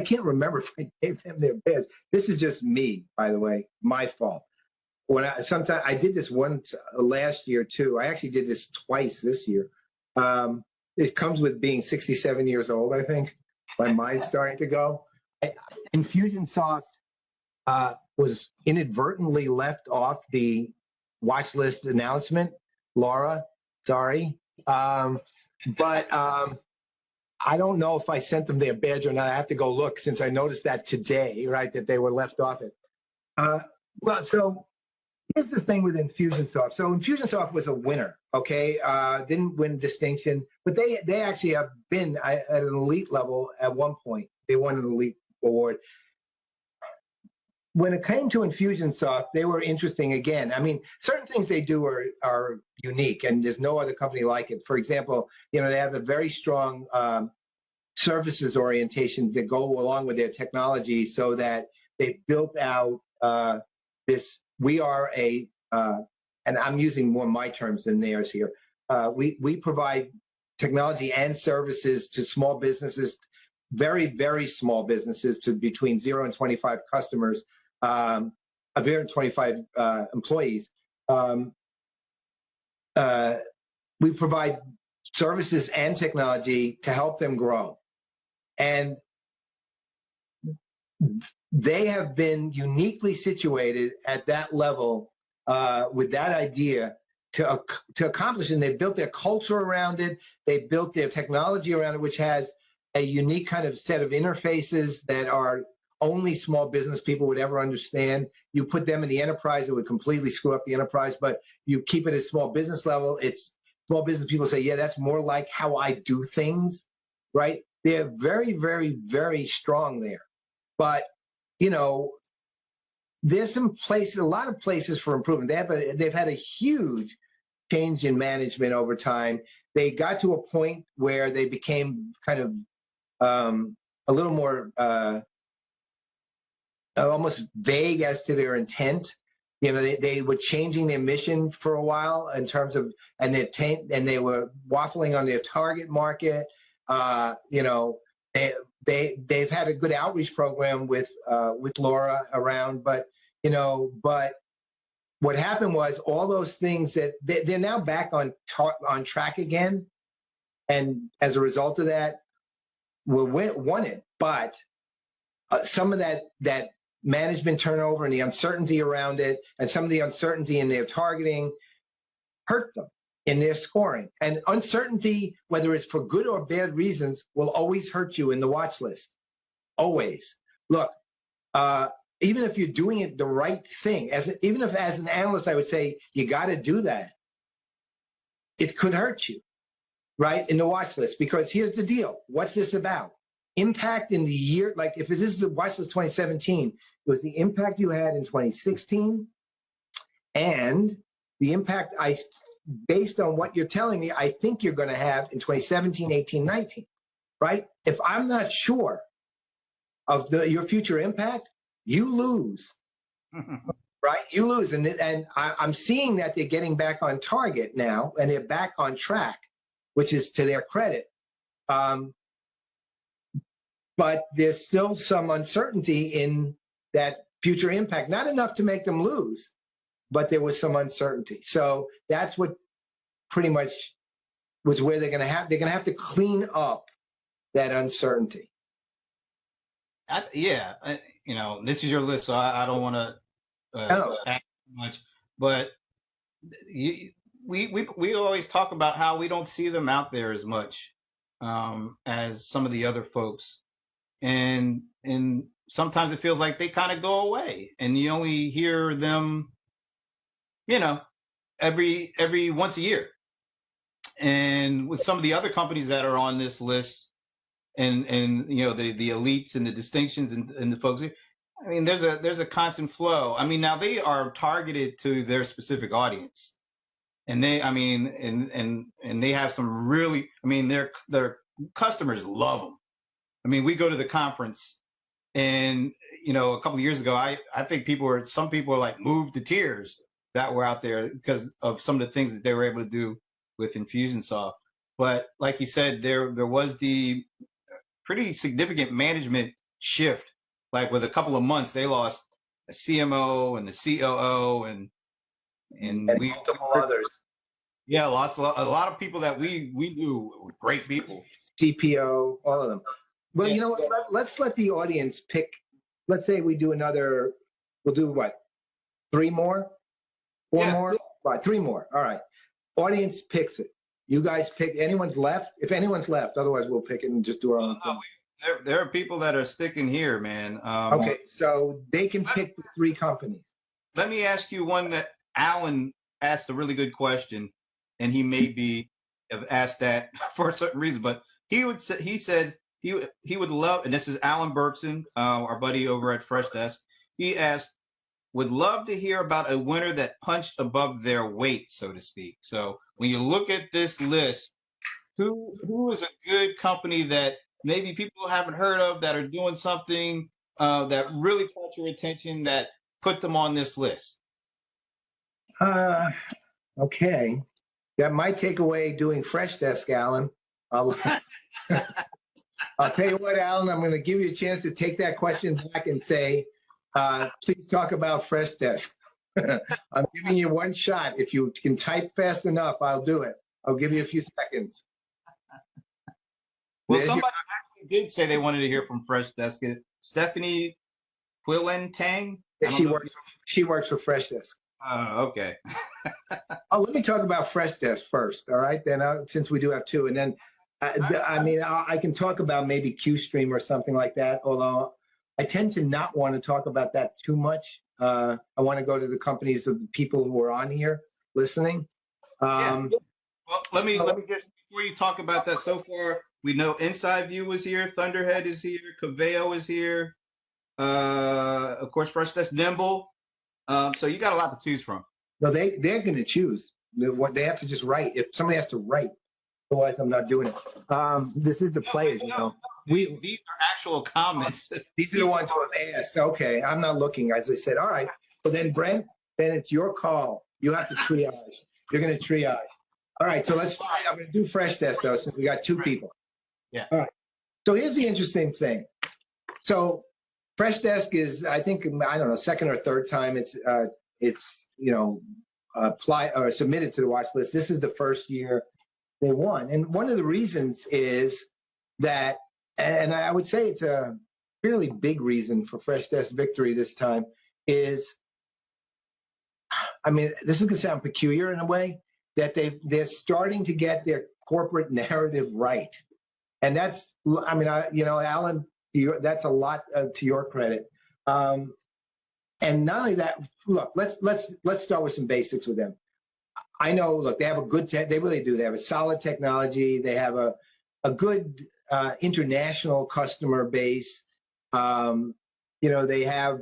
can't remember if I gave them their badge. This is just me, by the way, my fault. Sometimes I did this once last year too. I actually did this twice this year. It comes with being 67 years old, I think. My mind's starting to go. Infusionsoft was inadvertently left off the watch list announcement. Laura, sorry. But I don't know if I sent them their badge or not. I have to go look, since I noticed that today, right, that they were left off it. So here's the thing with Infusionsoft. So Infusionsoft was a winner, okay? Didn't win distinction, but they actually have been at an elite level at one point. They won an elite award. When it came to Infusionsoft, they were interesting again. I mean, certain things they do are unique, and there's no other company like it. For example, they have a very strong services orientation that go along with their technology, so that they built out this. We are and I'm using more my terms than theirs here. We provide technology and services to small businesses, very, very small businesses, to between 0 and 25 customers, 0 and 25 employees. We provide services and technology to help them grow. And they have been uniquely situated at that level with that idea to accomplish, and they built their culture around it. They built their technology around it, which has a unique kind of set of interfaces that are only small business people would ever understand. You put them in the enterprise, it would completely screw up the enterprise, but you keep it at small business level. It's small business people say, yeah, that's more like how I do things, right? They're very, very, very strong there. But, there's some places, a lot of places for improvement. They've had a huge change in management over time. They got to a point where they became kind of a little more almost vague as to their intent. You know, they were changing their mission for a while in terms of, and they were waffling on their target market. You know, they've had a good outreach program with Laura around, but what happened was all those things that they're now back on track again, and as a result of that, won it. But some of that management turnover and the uncertainty around it, and some of the uncertainty in their targeting, hurt them in their scoring. And uncertainty, whether it's for good or bad reasons, will always hurt you in the watch list. Always. Look, even if you're doing it the right thing, even if as an analyst I would say you got to do that, it could hurt you, right, in the watch list. Because here's the deal. What's this about? Impact in the year, like if this is the watch list 2017, it was the impact you had in 2016 and the impact based on what you're telling me, I think you're going to have in 2017, 18, 19, right? If I'm not sure of your future impact, you lose, right? You lose. And I'm seeing that they're getting back on target now and they're back on track, which is to their credit. But there's still some uncertainty in that future impact, not enough to make them lose, but there was some uncertainty. So that's what pretty much was where they're going to have to clean up that uncertainty. You know, this is your list, so I don't want to add too much, but we always talk about how we don't see them out there as much as some of the other folks, and sometimes it feels like they kind of go away, and you only hear them, you know, every once a year. And with some of the other companies that are on this list, and you know the elites and the distinctions and the folks, I mean, there's a constant flow. I mean, now they are targeted to their specific audience, and they have some really, I mean, their customers love them. I mean, we go to the conference, and you know, a couple of years ago, I think some people were like moved to tears that were out there because of some of the things that they were able to do with Infusionsoft. But like you said, there was the pretty significant management shift. Like with a couple of months, they lost a CMO and the COO and we multiple others. Yeah, lost a lot of people that we knew were great people. CPO, all of them. Well, you know, let's let the audience pick. Let's say we do we'll do what? 3 more? 4 more? Right, 3 more. All right. Audience picks it. You guys pick. Anyone's left? If anyone's left, otherwise we'll pick it and just do our own thing. There are people that are sticking here, man. Okay, so they can pick the 3 companies. Let me ask you one that Alan asked a really good question, and he maybe have asked that for a certain reason, but he said he would love, and this is Alan Berkson, our buddy over at Fresh Desk. He asked, would love to hear about a winner that punched above their weight, so to speak. So when you look at this list, who is a good company that maybe people haven't heard of that are doing something that really caught your attention that put them on this list? Okay. That might take away doing Fresh Desk, Alan. I'll tell you what, Alan, I'm going to give you a chance to take that question back and say, please talk about Fresh Desk. I'm giving you one shot. If you can type fast enough, I'll do it. I'll give you a few seconds. Well, somebody actually did say they wanted to hear from Fresh Desk. Stephanie Quillen-Tang? She works for Fresh Desk. Okay. Let me talk about Fresh Desk first, all right? Then, since we do have 2, and then, I can talk about maybe QStream or something like that, although I tend to not want to talk about that too much. I want to go to the companies of the people who are on here listening. Well, let me just, before you talk about that, so far, we know Inside View is here, Thunderhead is here, Caveo is here. Of course, Fresh Desk Nimble. So you got a lot to choose from. No, they're going to choose what they have to just write. If somebody has to write, otherwise I'm not doing it. This is the players, These are actual comments. These are the ones who have asked. Okay, I'm not looking. As I said, all right. So then, Brent, then it's your call. You have to triage. You're going to triage. All right. So let's find. I'm going to do Fresh Desk though, since we got two people. Yeah. All right. So here's the interesting thing. So Fresh Desk is, I think, I don't know, second or third time it's apply or submitted to the watch list. This is the first year they won, and one of the reasons is that, and I would say it's a fairly big reason for Fresh Desk victory this time is, I mean, this is going to sound peculiar in a way, that they're starting to get their corporate narrative right, and that's, I mean, Alan, that's a lot to your credit. And not only that, look, let's start with some basics with them. I know, look, they have a good they really do. They have a solid technology. They have a good international customer base. They have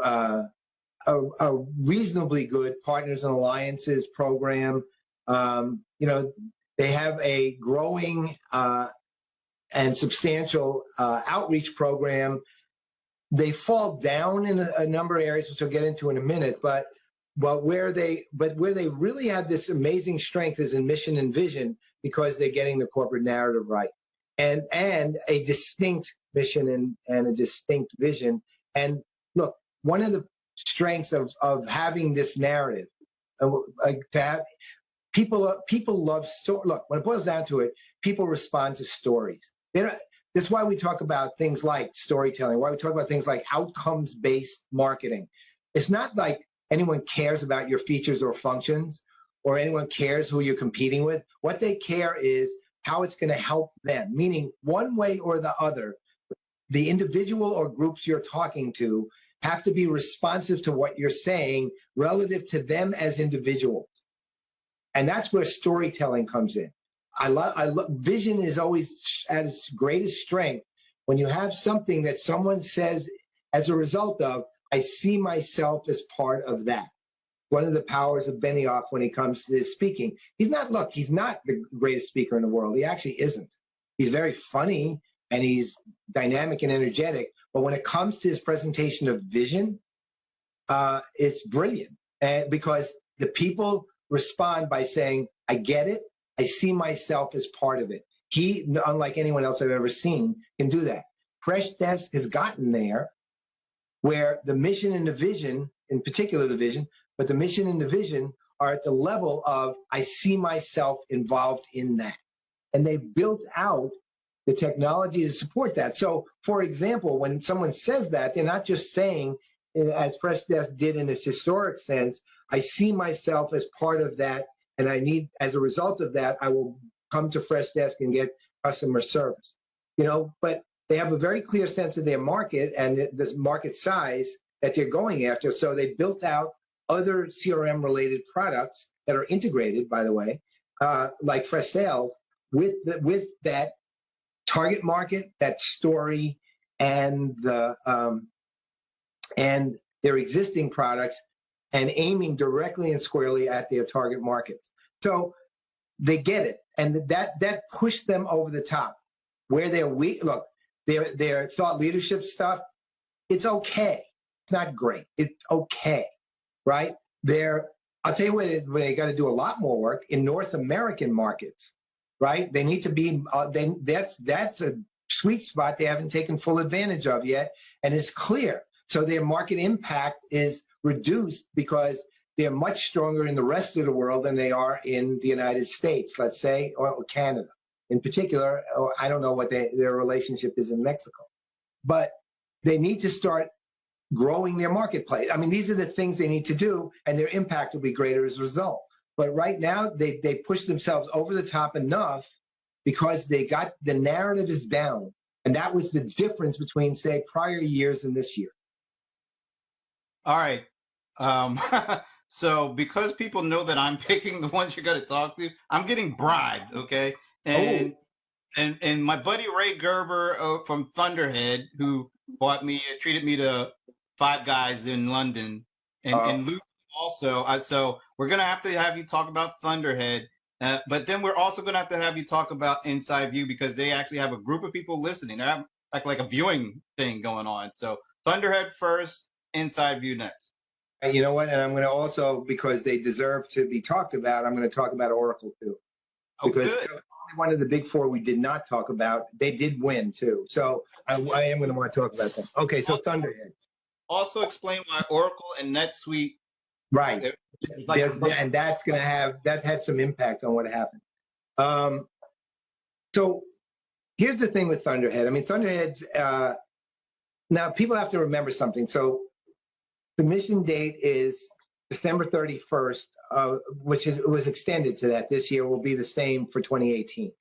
a reasonably good partners and alliances program. They have a growing and substantial outreach program. They fall down in a number of areas, which I'll get into in a minute, but where they really have this amazing strength is in mission and vision, because they're getting the corporate narrative right, and a distinct mission and a distinct vision. And look, one of the strengths of having this narrative, to have people love story. Look, when it boils down to it, people respond to stories. That's why we talk about things like storytelling, why we talk about things like outcomes-based marketing. It's not like anyone cares about your features or functions, or anyone cares who you're competing with. What they care is how it's going to help them, meaning one way or the other, the individual or groups you're talking to have to be responsive to what you're saying relative to them as individuals. And that's where storytelling comes in. I love vision is always at its greatest strength when you have something that someone says as a result of, I see myself as part of that. One of the powers of Benioff when he comes to his speaking. He's not the greatest speaker in the world. He actually isn't. He's very funny and he's dynamic and energetic. But when it comes to his presentation of vision, it's brilliant. And because the people respond by saying, I get it. I see myself as part of it. He, unlike anyone else I've ever seen, can do that. Fresh Desk has gotten there where the mission and the vision, in particular the vision, but the mission and the vision are at the level of, I see myself involved in that. And they built out the technology to support that. So, for example, when someone says that, they're not just saying, as Fresh Desk did in its historic sense, I see myself as part of that, and I need, as a result of that, I will come to Fresh Desk and get customer service. But they have a very clear sense of their market and this market size that they're going after. So they built out other CRM related products that are integrated, by the way, like Fresh Sales, with that target market, that story, and and their existing products, and aiming directly and squarely at their target markets. So they get it, and that pushed them over the top. Where they're weak, look, their thought leadership stuff, it's okay. It's not great. It's okay, right? I'll tell you where they got to do a lot more work in North American markets, right? They need to be. That's a sweet spot they haven't taken full advantage of yet, and it's clear. So their market impact is reduced because they're much stronger in the rest of the world than they are in the United States, let's say, or Canada in particular. Or I don't know what their relationship is in Mexico, but they need to start growing their marketplace. I mean, these are the things they need to do, and their impact will be greater as a result. But right now, they push themselves over the top enough because the narrative is down. And that was the difference between, say, prior years and this year. All right. So because people know that I'm picking the ones you're going to talk to, I'm getting bribed, okay? And and my buddy Ray Gerber from Thunderhead, who treated me to Five Guys in London, Uh, and Luke also. So we're gonna have you talk about Thunderhead, but then we're also gonna have you talk about Inside View because they actually have a group of people listening. They have like a viewing thing going on. So Thunderhead first, Inside View next. and you know what? And I'm going to also, because they deserve to be talked about, I'm going to talk about Oracle too. Oh, Because good. one of the big four we did not talk about, they did win too. So I am going to want to talk about them. Okay, so Thunderhead. Also explain why Oracle and NetSuite. Right. It's like And that's going to that had some impact on what happened. So here's the thing with Thunderhead. I mean, Thunderhead's, now people have to remember something. So the mission date is December 31st, which was extended to that. This year will be the same for 2018.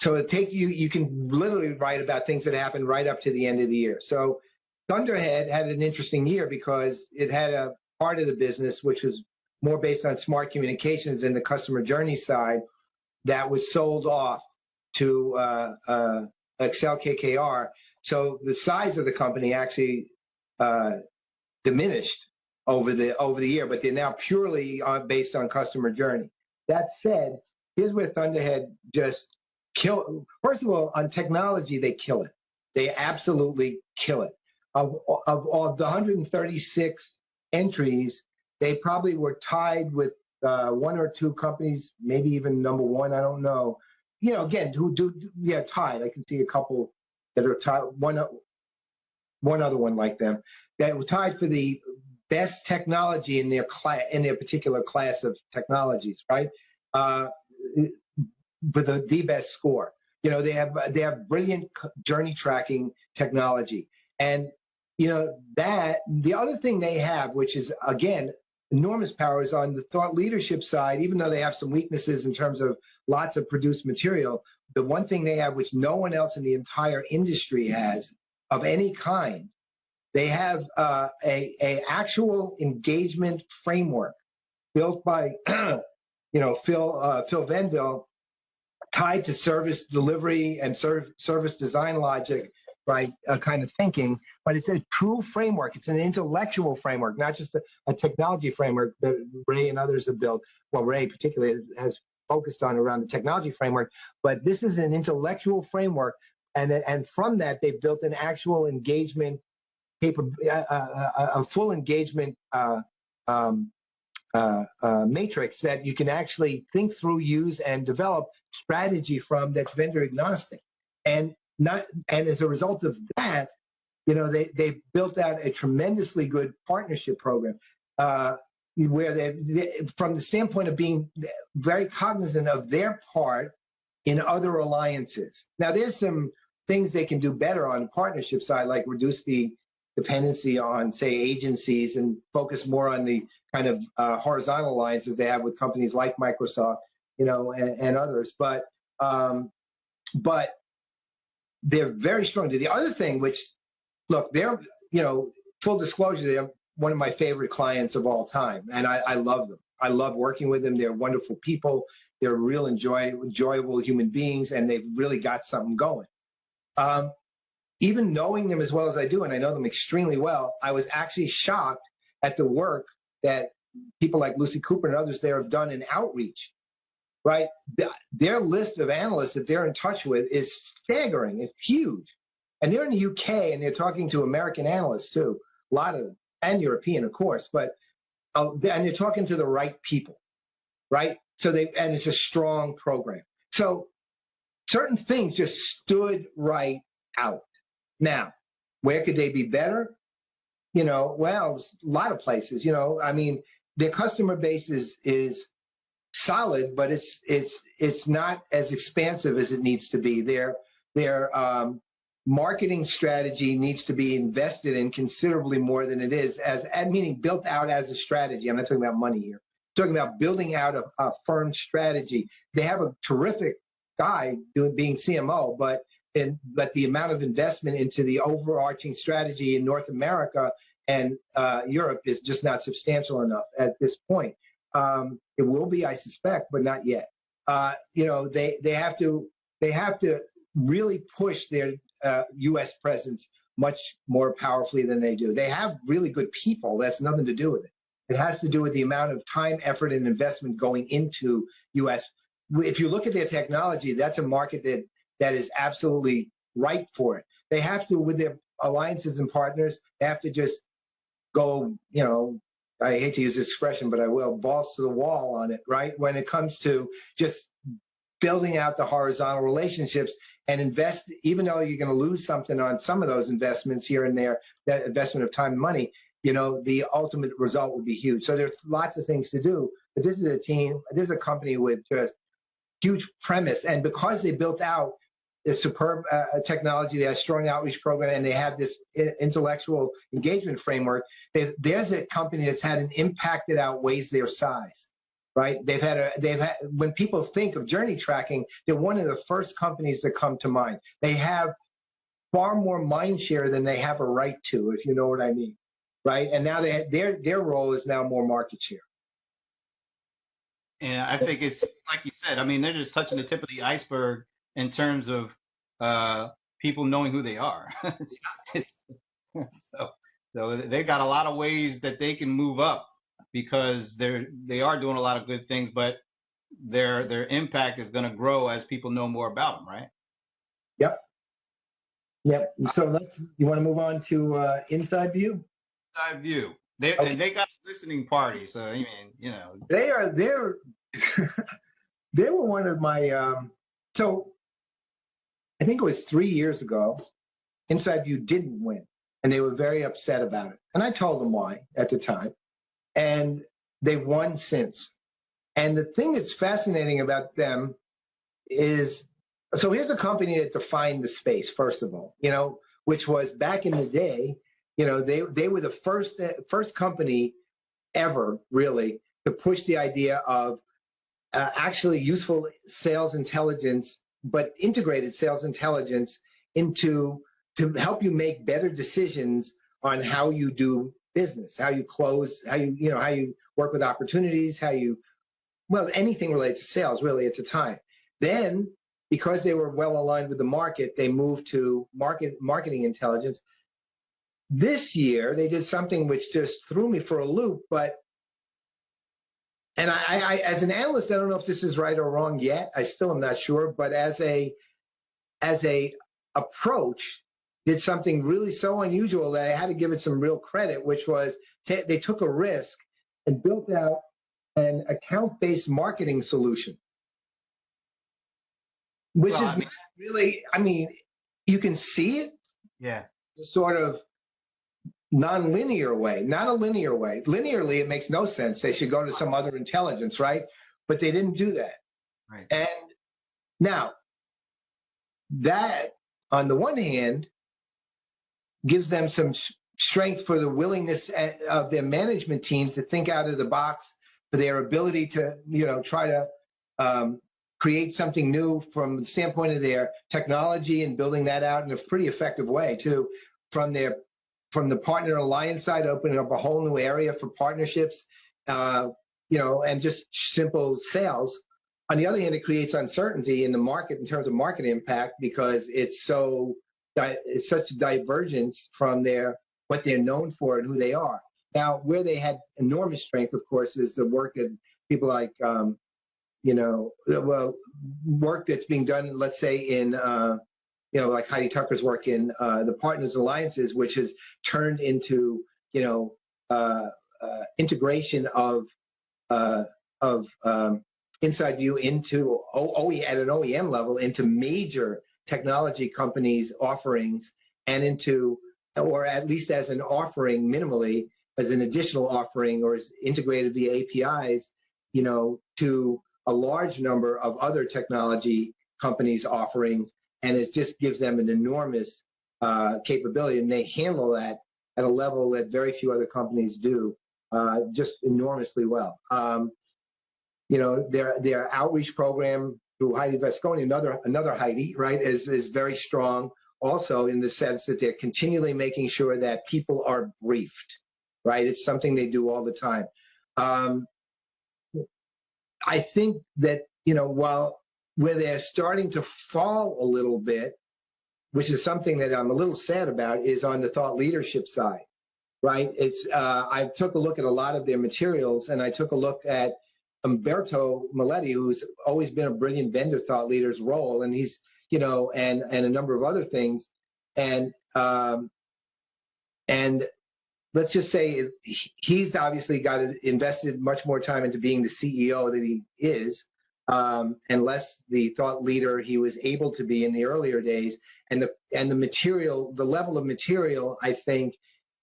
So you can literally write about things that happened right up to the end of the year. So Thunderhead had an interesting year because it had a part of the business which was more based on smart communications and the customer journey side that was sold off to Excel KKR. So the size of the company actually diminished over the year, but they're now purely based on customer journey. That said, here's where Thunderhead just first of all, on technology, they kill it. They absolutely kill it. Of the 136 entries, they probably were tied with one or two companies, maybe even number one. I don't know. You know, again, tied. I can see a couple that are tied. One other one like them that were tied for the best technology in their particular class of technologies, right? For the best score. You know, they have brilliant journey tracking technology. And, you know, that the other thing they have, which is, again, enormous power, is on the thought leadership side, even though they have some weaknesses in terms of lots of produced material, the one thing they have, which no one else in the entire industry has of any kind, they have a actual engagement framework built by, Phil Venville, tied to service delivery and service design logic, right, kind of thinking, but it's a true framework. It's an intellectual framework, not just a technology framework that Ray and others have built. Well, Ray particularly has focused on around the technology framework, but this is an intellectual framework, and from that they've built an actual engagement, a full engagement matrix that you can actually think through, use, and develop strategy from that's vendor agnostic. And as a result of that, you know, they built out a tremendously good partnership program where they, from the standpoint of being very cognizant of their part in other alliances. Now, there's some things they can do better on the partnership side, like reduce the dependency on, say, agencies and focus more on the kind of horizontal alliances they have with companies like Microsoft, you know, and others. But they're very strong. The other thing, which, look, they're, you know, full disclosure, they're one of my favorite clients of all time, and I love them. I love working with them. They're wonderful people. They're real enjoyable human beings, and they've really got something going. Even knowing them as well as I do, and I know them extremely well, I was actually shocked at the work that people like Lucy Cooper and others there have done in outreach, right? Their list of analysts that they're in touch with is staggering. It's huge. And they're in the UK, and they're talking to American analysts, too, a lot of them, and European, of course. But and they're talking to the right people, right? And it's a strong program. So certain things just stood right out. Now, where could they be better? You know, well, a lot of places. You know, I mean, their customer base is solid, but it's not as expansive as it needs to be. Their marketing strategy needs to be invested in considerably more than it is, meaning built out as a strategy. I'm not talking about money here. I'm talking about building out a firm strategy. They have a terrific guy being CMO, but the amount of investment into the overarching strategy in North America and Europe is just not substantial enough at this point. It will be, I suspect, but not yet. they have to really push their U.S. presence much more powerfully than they do. They have really good people. That's nothing to do with it. It has to do with the amount of time, effort, and investment going into U.S. If you look at their technology, that's a market that is absolutely ripe for it. They have to, with their alliances and partners, they have to just go, I hate to use this expression, but I will, balls to the wall on it, right? When it comes to just building out the horizontal relationships and invest, even though you're going to lose something on some of those investments here and there, that investment of time and money, the ultimate result would be huge. So there's lots of things to do, but this is a company with just huge premise. And because they built out this superb technology, they have a strong outreach program, and they have this intellectual engagement framework, there's a company that's had an impact that outweighs their size. Right? They've had when people think of journey tracking, they're one of the first companies that come to mind. They have far more mind share than they have a right to, if you know what I mean. Right? And now their role is now more market share. And I think it's like you said. I mean, they're just touching the tip of the iceberg in terms of people knowing who they are. So they got a lot of ways that they can move up, because they are doing a lot of good things, but their impact is going to grow as people know more about them, right? Yep. So you want to move on to Inside View? Inside View. Okay. And they got a listening party, so I mean, they're they were one of my so I think it was 3 years ago, Inside View didn't win, and they were very upset about it. And I told them why at the time. And they've won since. And the thing that's fascinating about them is, so here's a company that defined the space, first of all, which was back in the day, they were the first company ever really to push the idea of actually useful sales intelligence, but integrated sales intelligence to help you make better decisions on how you do business, how you close, how you work with opportunities, anything related to sales really at the time. Then, because they were well aligned with the market, they moved to marketing intelligence. This year, they did something which just threw me for a loop, and I as an analyst, I don't know if this is right or wrong yet. I still am not sure, but as a approach, did something really so unusual that I had to give it some real credit, which was they took a risk and built out an account-based marketing solution, which is not really, you can see it, sort of non-linear way, not a linear way. Linearly, it makes no sense. They should go to some other intelligence, right? But they didn't do that. Right. And now, that, on the one hand, gives them some strength for the willingness of their management team to think out of the box, for their ability to, try to create something new from the standpoint of their technology and building that out in a pretty effective way too, from the partner alliance side, opening up a whole new area for partnerships, and just simple sales. On the other hand, it creates uncertainty in the market in terms of market impact, because it's such a divergence from what they're known for and who they are. Now, where they had enormous strength, of course, is the work that people like, work that's being done, let's say in, like Heidi Tucker's work in the Partners Alliances, which has turned into, integration of Inside View into at an OEM level into major technology companies' offerings, and into, or at least as an offering minimally, as an additional offering, or as integrated via APIs, to a large number of other technology companies' offerings. And it just gives them an enormous capability, and they handle that at a level that very few other companies do, just enormously well. Their outreach program through Heidi Vasconi, another Heidi, right, is very strong also, in the sense that they're continually making sure that people are briefed, right? It's something they do all the time. I think that while where they're starting to fall a little bit, which is something that I'm a little sad about, is on the thought leadership side, right? I took a look at a lot of their materials, and I took a look at Umberto Maletti, who's always been a brilliant vendor thought leader's role, and he's, and a number of other things, and let's just say he's obviously got invested much more time into being the CEO that he is, and less the thought leader he was able to be in the earlier days. And the material, the level of material, I think,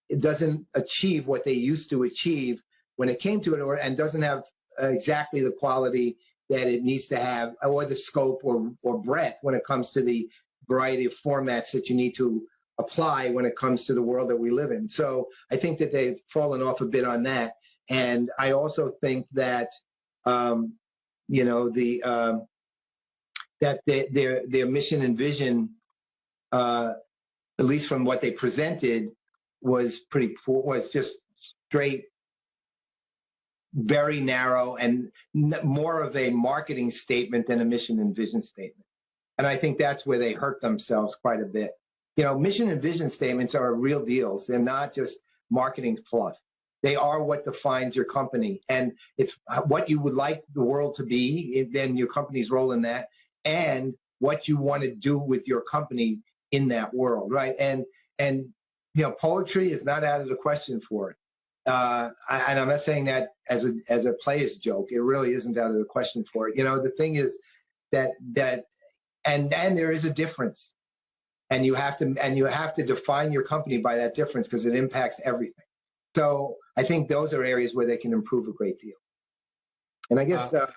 it doesn't achieve what they used to achieve when it came to it, and doesn't have exactly the quality that it needs to have, or the scope or breadth when it comes to the variety of formats that you need to apply when it comes to the world that we live in. So I think that they've fallen off a bit on that. And I also think that, that their mission and vision, at least from what they presented, was pretty poor, was just straight, very narrow, and more of a marketing statement than a mission and vision statement. And I think that's where they hurt themselves quite a bit. Mission and vision statements are real deals. They're not just marketing fluff. They are what defines your company. And it's what you would like the world to be, then your company's role in that, and what you want to do with your company in that world, right? And poetry is not out of the question for it. And I'm not saying that as a Playaz joke. It really isn't out of the question for it. The thing is that there is a difference. And you have to define your company by that difference, because it impacts everything. So I think those are areas where they can improve a great deal. And I guess are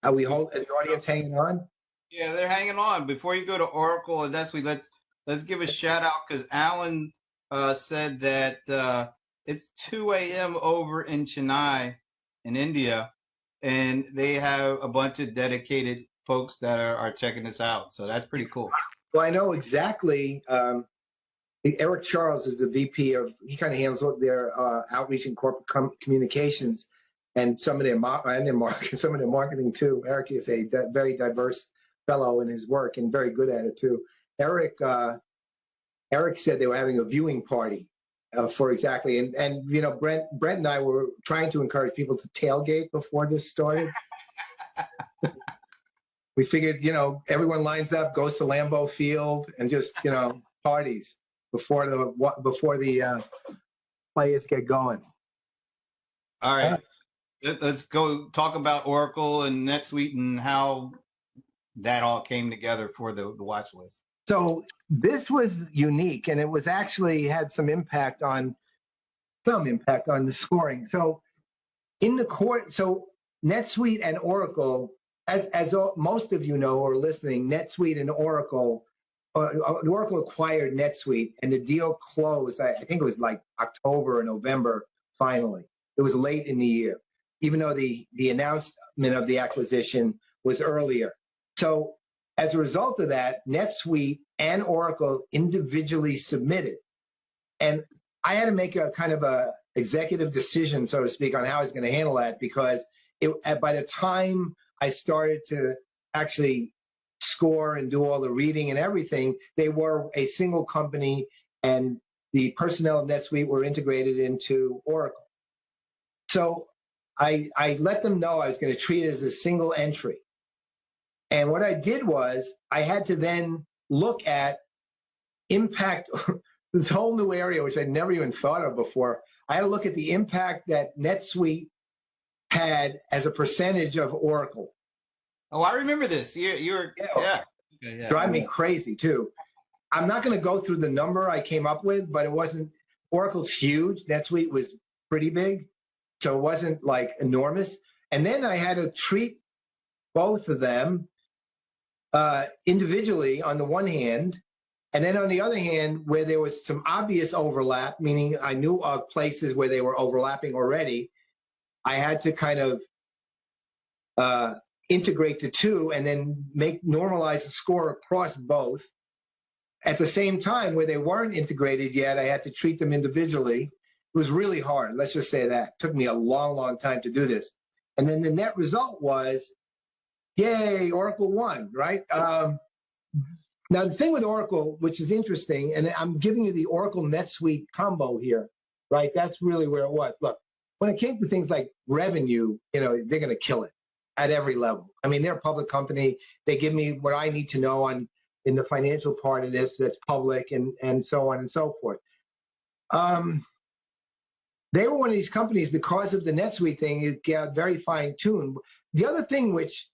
the audience hanging on? Yeah, they're hanging on. Before you go to Oracle and NetSuite, let's give a shout out, because Alan said that it's 2 a.m. over in Chennai in India, and they have a bunch of dedicated folks that are checking this out. So that's pretty cool. Well, I know exactly. Eric Charles is the VP he kind of handles their outreach and corporate communications, and some of their marketing too. Eric is a very diverse fellow in his work and very good at it too. Eric said they were having a viewing party for exactly, and Brent and I were trying to encourage people to tailgate before this started. We figured, everyone lines up, goes to Lambeau Field, and just, parties before the players get going. All right. Let's go talk about Oracle and NetSuite and how that all came together for the watch list. So this was unique, and it was actually had some impact on the scoring. So so NetSuite and Oracle, as most of you know who are listening, NetSuite and Oracle acquired NetSuite, and the deal closed. I think it was like October or November. Finally, it was late in the year, even though the announcement of the acquisition was earlier. So as a result of that, NetSuite and Oracle individually submitted, and I had to make a kind of a executive decision, so to speak, on how I was going to handle that, because by the time I started to actually score and do all the reading and everything, they were a single company, and the personnel of NetSuite were integrated into Oracle. So I let them know I was going to treat it as a single entry. And what I did was I had to then look at impact, this whole new area, which I'd never even thought of before. I had to look at the impact that NetSuite had as a percentage of Oracle. Oh, I remember this. Yeah. Okay, Drive me crazy too. I'm not going to go through the number I came up with, but Oracle's huge. NetSuite was pretty big, so it wasn't like enormous. And then I had to treat both of them individually on the one hand, and then on the other hand, where there was some obvious overlap, meaning I knew of places where they were overlapping already, I had to kind of integrate the two and then normalize the score across both. At the same time, where they weren't integrated yet, I had to treat them individually. It was really hard. Let's just say that. It took me a long, long time to do this. And then the net result was Yay, Oracle won, right? Now, the thing with Oracle, which is interesting, and I'm giving you the Oracle NetSuite combo here, right? That's really where it was. Look, when it came to things like revenue, they're going to kill it at every level. I mean, they're a public company. They give me what I need to know in the financial part of this that's public and so on and so forth. They were one of these companies because of the NetSuite thing. It got very fine-tuned. The other thing, which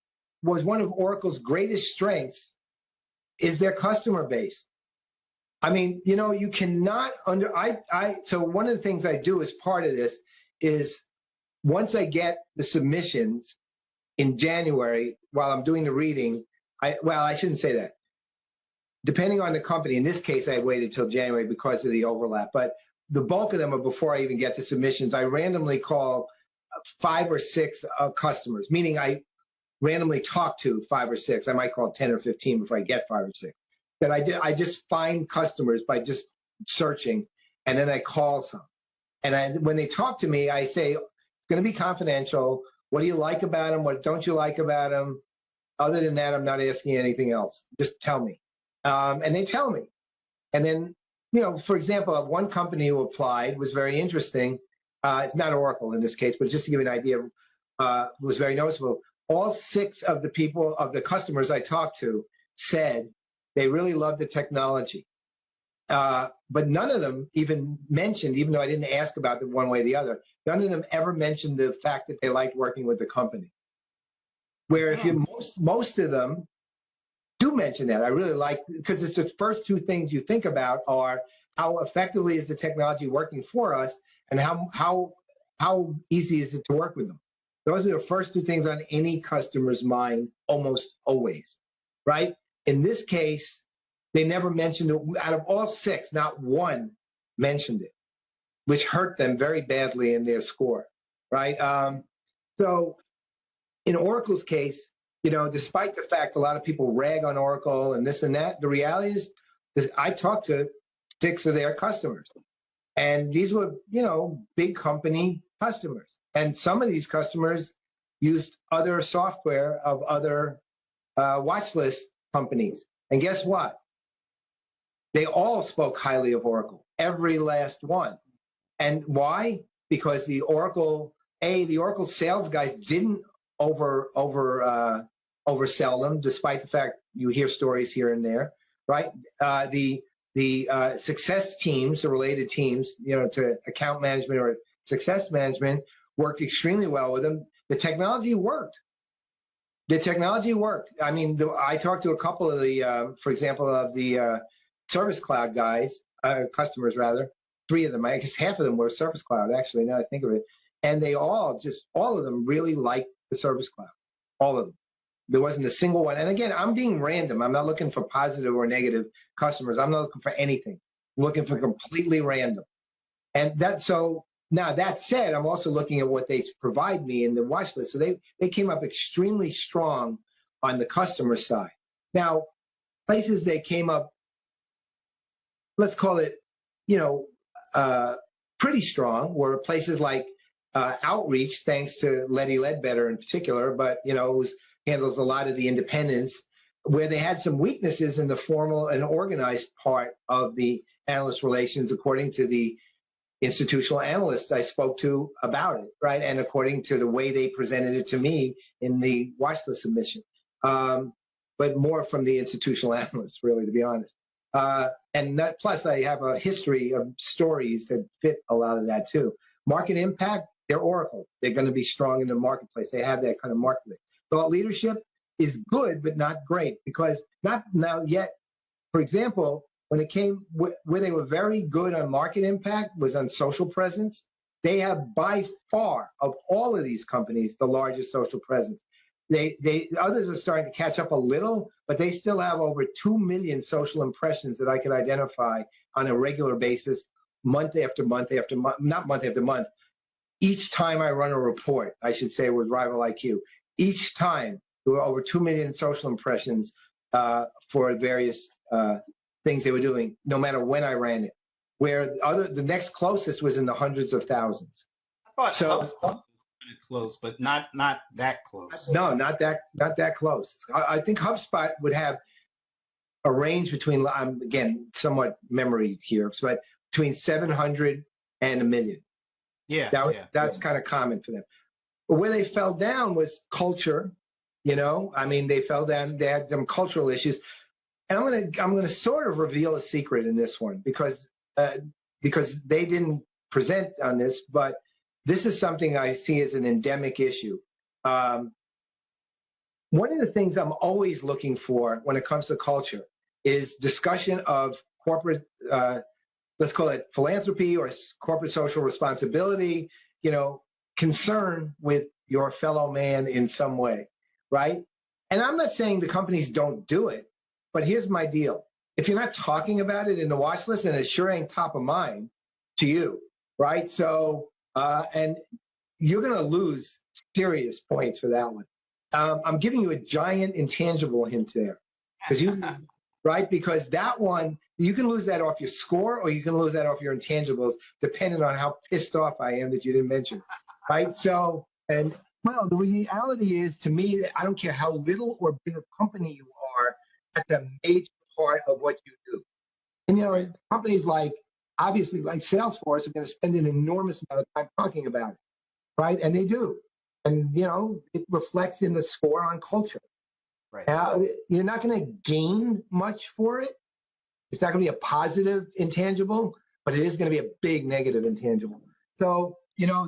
was one of Oracle's greatest strengths, is their customer base. I mean, you cannot so one of the things I do as part of this is once I get the submissions in January while I'm doing the reading, I shouldn't say that. Depending on the company, in this case, I waited till January because of the overlap, but the bulk of them are before I even get the submissions. I randomly call 5 or 6 customers, meaning I randomly talk to 5 or 6. I might call 10 or 15 before I get 5 or 6. But I just find customers by just searching, and then I call some. And when they talk to me, I say, it's going to be confidential. What do you like about them? What don't you like about them? Other than that, I'm not asking you anything else. Just tell me. And they tell me. And then, for example, one company who applied was very interesting. It's not Oracle in this case, but just to give you an idea, was very noticeable. All 6 of the customers I talked to said they really loved the technology. But none of them even mentioned, even though I didn't ask about it one way or the other, none of them ever mentioned the fact that they liked working with the company. Where if most of them do mention that, I really like, because it's the first 2 things you think about are how effectively is the technology working for us, and how easy is it to work with them. Those are the first 2 things on any customer's mind almost always, right? In this case, they never mentioned it. Out of all 6, not one mentioned it, which hurt them very badly in their score, right? So in Oracle's case, despite the fact a lot of people rag on Oracle and this and that, the reality is I talked to 6 of their customers, and these were, big company customers. And some of these customers used other software of other Watchlist companies. And guess what? They all spoke highly of Oracle, every last one. And why? Because the Oracle sales guys didn't oversell them, despite the fact you hear stories here and there, right? The success teams, the related teams, to account management or success management, worked extremely well with them. The technology worked. I mean, I talked to a couple of the, for example, of the Service Cloud guys, customers rather, 3 of them. I guess half of them were Service Cloud, actually, now I think of it. And they all of them really liked the Service Cloud, all of them. There wasn't a single one. And again, I'm being random. I'm not looking for positive or negative customers. I'm not looking for anything. I'm looking for completely random. And now that said, I'm also looking at what they provide me in the watch list. So they came up extremely strong on the customer side. Now, places they came up, let's call it, pretty strong were places like outreach, thanks to Letty Ledbetter in particular, but, who handles a lot of the independents, where they had some weaknesses in the formal and organized part of the analyst relations, according to the institutional analysts I spoke to about it, right? And according to the way they presented it to me in the watch list submission. But more from the institutional analysts, really, to be honest. And that, plus I have a history of stories that fit a lot of that too. Market impact, they're Oracle. They're going to be strong in the marketplace. They have that kind of marketplace. Thought leadership is good, but not great, because not now yet. For example, when it came where they were very good on market impact was on social presence. They have by far of all of these companies the largest social presence. Others are starting to catch up a little, but they still have over 2 million social impressions that I can identify on a regular basis, month after month after month, not month after month. Each time I run a report, I should say, with Rival IQ, each time there were over 2 million social impressions for various things they were doing, no matter when I ran it. Where the next closest was in the hundreds of thousands. I thought so kind of close, but not that close. No, not that close. I think HubSpot would have a range between, again, somewhat memory here, but between 700 and a million. That's kind of common for them. But where they fell down was culture. I mean, they fell down. They had some cultural issues, and I'm gonna sort of reveal a secret in this one because they didn't present on this, but this is something I see as an endemic issue. One of the things I'm always looking for when it comes to culture is discussion of corporate, let's call it philanthropy or corporate social responsibility, concern with your fellow man in some way, right? And I'm not saying the companies don't do it, but here's my deal. If you're not talking about it in the watch list, and it sure ain't top of mind to you, right? So, and you're going to lose serious points for that one. I'm giving you a giant intangible hint there, because that one, you can lose that off your score or you can lose that off your intangibles, depending on how pissed off I am that you didn't mention, right? So, and well, the reality is, to me, I don't care how little or big a company you are, that's a major part of what you do. And, companies obviously like Salesforce are going to spend an enormous amount of time talking about it, right? And they do. And, it reflects in the score on culture. Right. You're not going to gain much for it. It's not going to be a positive intangible, but it is going to be a big negative intangible. So,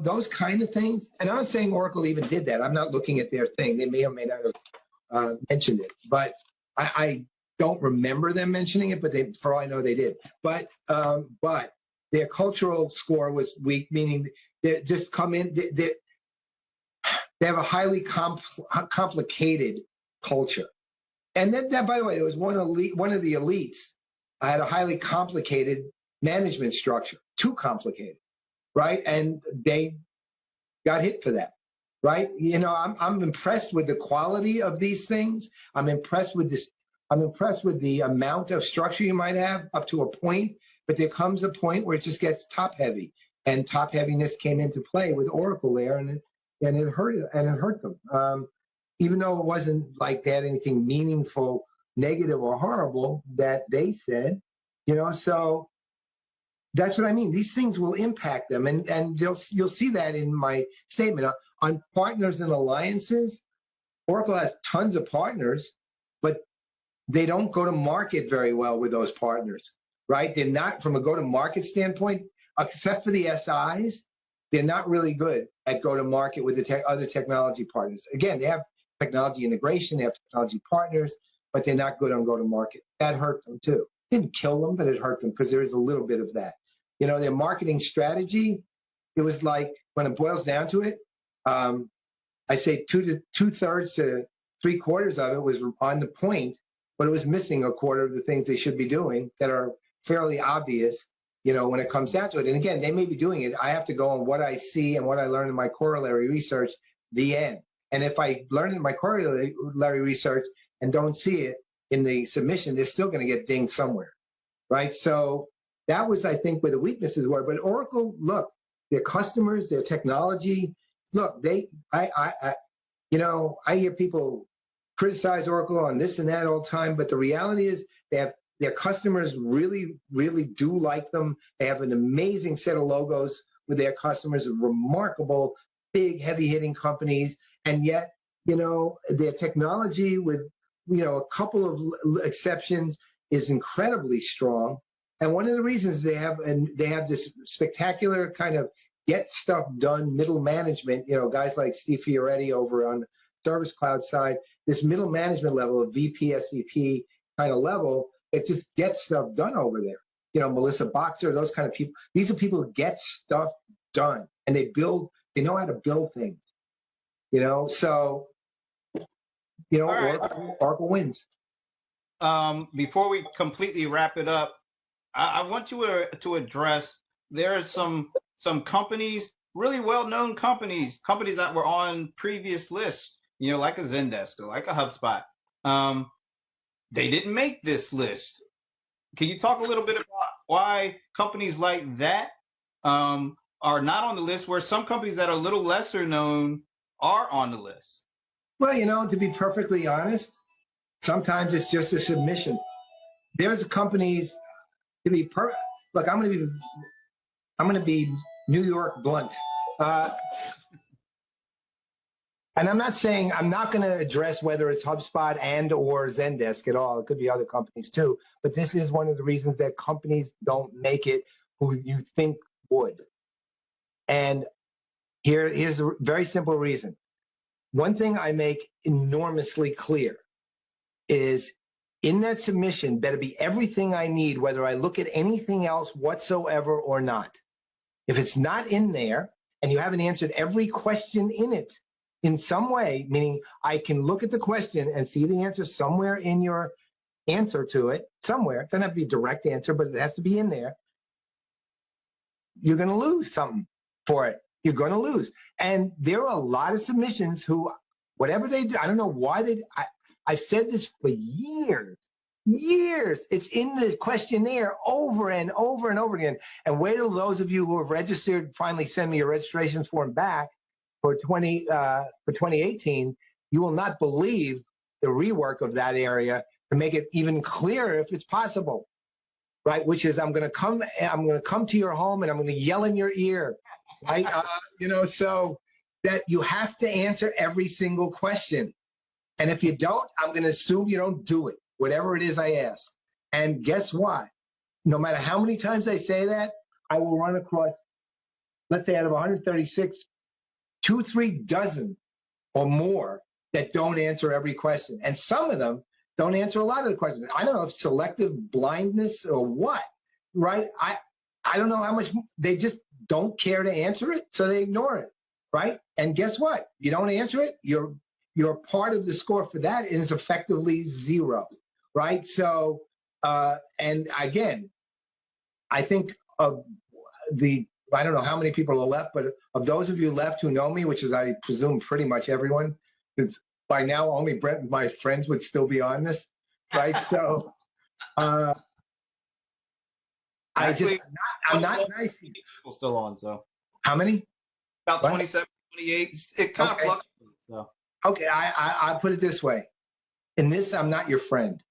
those kind of things. And I'm not saying Oracle even did that. I'm not looking at their thing. They may or may not have mentioned it, but I don't remember them mentioning it, but for all I know, they did. But their cultural score was weak, meaning they just come in. They have a highly complicated culture. And then, by the way, there was one of the elites had a highly complicated management structure, too complicated, right? And they got hit for that, right? I'm impressed with the quality of these things. I'm impressed with this. I'm impressed with the amount of structure you might have up to a point, but there comes a point where it just gets top heavy, and top heaviness came into play with Oracle there, and it hurt them. Even though it wasn't like they had anything meaningful, negative or horrible that they said, so that's what I mean. These things will impact them, and you'll see that in my statement on partners and alliances. Oracle has tons of partners, but they don't go to market very well with those partners, right? They're not, from a go-to-market standpoint, except for the SIs, they're not really good at go-to-market with the other technology partners. Again, they have technology integration, they have technology partners, but they're not good on go-to-market. That hurt them too. Didn't kill them, but it hurt them because there is a little bit of that. Their marketing strategy, it was like, when it boils down to it, I say two-thirds to three-quarters of it was on the point, but it was missing a quarter of the things they should be doing that are fairly obvious, when it comes down to it. And again, they may be doing it. I have to go on what I see and what I learned in my corollary research, the end. And if I learn in my corollary research and don't see it in the submission, they're still going to get dinged somewhere, right? So that was, I think, where the weaknesses were. But Oracle, look, their customers, their technology, look, I hear people criticize Oracle on this and that all the time, but the reality is their customers really, really do like them. They have an amazing set of logos with their customers, remarkable, big, heavy-hitting companies, and yet, their technology, with a couple of exceptions, is incredibly strong. And one of the reasons they have this spectacular kind of get stuff done middle management, guys like Steve Fioretti over on the Service Cloud side, this middle management level of VP, SVP kind of level, it just gets stuff done over there. Melissa Boxer, those kind of people. These are people who get stuff done, and they know how to build things. So, right. Oracle wins. Before we completely wrap it up, I want you to address, there are some companies, really well-known companies that were on previous lists, like a Zendesk or like a HubSpot. They didn't make this list. Can you talk a little bit about why companies like that are not on the list, where some companies that are a little lesser known are on the list? Well, to be perfectly honest, sometimes it's just a submission. There's companies to be look. I'm going to be New York blunt. And I'm not saying I'm not going to address whether it's HubSpot and or Zendesk at all. It could be other companies too. But this is one of the reasons that companies don't make it who you think would. And here's a very simple reason. One thing I make enormously clear is in that submission better be everything I need, whether I look at anything else whatsoever or not. If it's not in there and you haven't answered every question in it in some way, meaning I can look at the question and see the answer somewhere in your answer to it, somewhere. It doesn't have to be a direct answer, but it has to be in there. You're going to lose something for it. You're going to lose. And there are a lot of submissions who, whatever they do, I don't know why I've said this for years. It's in the questionnaire over and over and over again. And wait till those of you who have registered finally send me your registration form back for 2018. You will not believe the rework of that area to make it even clearer if it's possible, right? Which is I'm going to come to your home and I'm going to yell in your ear, right? So that you have to answer every single question. And if you don't, I'm going to assume you don't do it, whatever it is I ask. And guess what? No matter how many times I say that, I will run across, let's say out of 136, 2-3 dozen or more that don't answer every question. And some of them don't answer a lot of the questions. I don't know if selective blindness or what, right? I don't know how much, they just don't care to answer it, so they ignore it, right? And guess what? You don't answer it, your part of the score for that is effectively 0, right? So, and again, I think of I don't know how many people are left, but of those of you left who know me, which is, I presume, pretty much everyone, because by now only Brent and my friends would still be on this, right? So, Actually, I'm not nice. People still on, so. How many? About 27, 28. It kind of fluctuates, so. Okay, I put it this way. In this, I'm not your friend,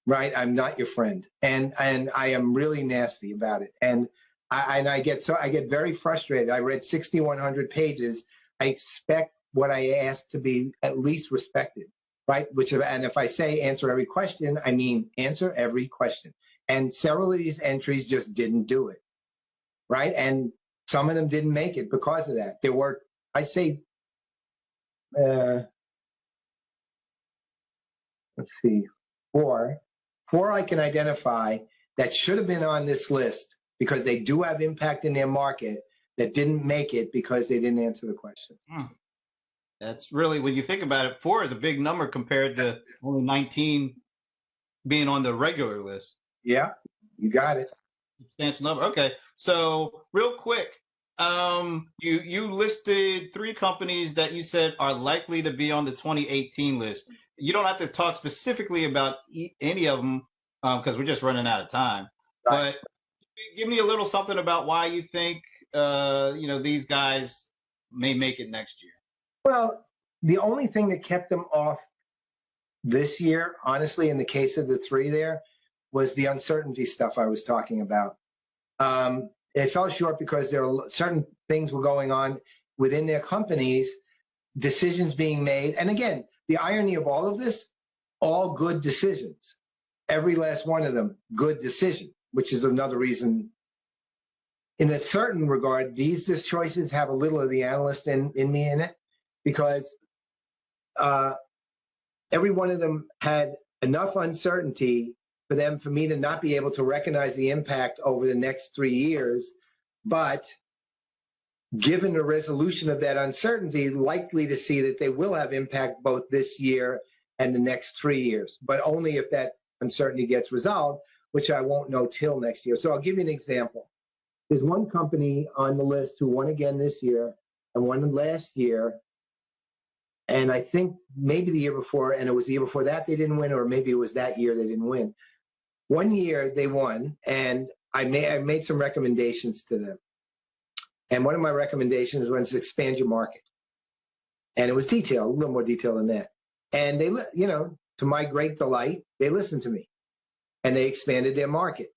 right? I'm not your friend. And I am really nasty about it. And I get very frustrated. I read 6,100 pages. I expect what I ask to be at least respected, right? And if I say answer every question, I mean answer every question. And several of these entries just didn't do it, right? And some of them didn't make it because of that. There were, I say, let's see, four I can identify that should have been on this list because they do have impact in their market that didn't make it because they didn't answer the question. That's really, when you think about it, 4 is a big number compared to only 19 being on the regular list. Yeah, you got it. Substantial number. Okay, so real quick, you listed 3 companies that you said are likely to be on the 2018 list. You don't have to talk specifically about any of them because we're just running out of time. Right. But give me a little something about why you think these guys may make it next year. Well, the only thing that kept them off this year, honestly, in the case of the 3 there, was the uncertainty stuff I was talking about. It fell short because there are certain things were going on within their companies, decisions being made. And again, the irony of all of this, all good decisions. Every last one of them, good decision, which is another reason. In a certain regard, these choices have a little of the analyst in me in it, because every one of them had enough uncertainty for me to not be able to recognize the impact over the next 3 years, but given the resolution of that uncertainty, likely to see that they will have impact both this year and the next 3 years, but only if that uncertainty gets resolved, which I won't know till next year. So I'll give you an example. There's one company on the list who won again this year and won last year, and I think maybe the year before, and it was the year before that they didn't win, or maybe it was that year they didn't win. One year they won, and I made some recommendations to them. And one of my recommendations was expand your market. And it was detailed, a little more detail than that. And they, to my great delight, they listened to me and they expanded their market.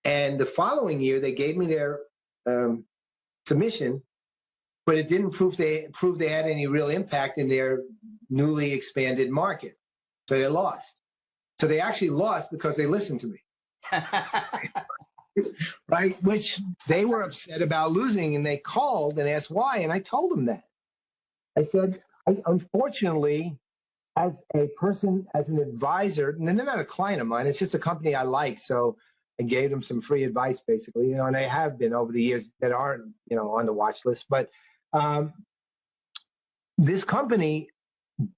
And the following year, they gave me their submission, but it didn't prove they had any real impact in their newly expanded market. So they lost. So they actually lost because they listened to me. Right? Which they were upset about losing, and they called and asked why, and I told them that. I said, unfortunately, as a person, as an advisor, and they're not a client of mine, it's just a company I like, so I gave them some free advice, basically, and they have been over the years that aren't, on the watch list. But this company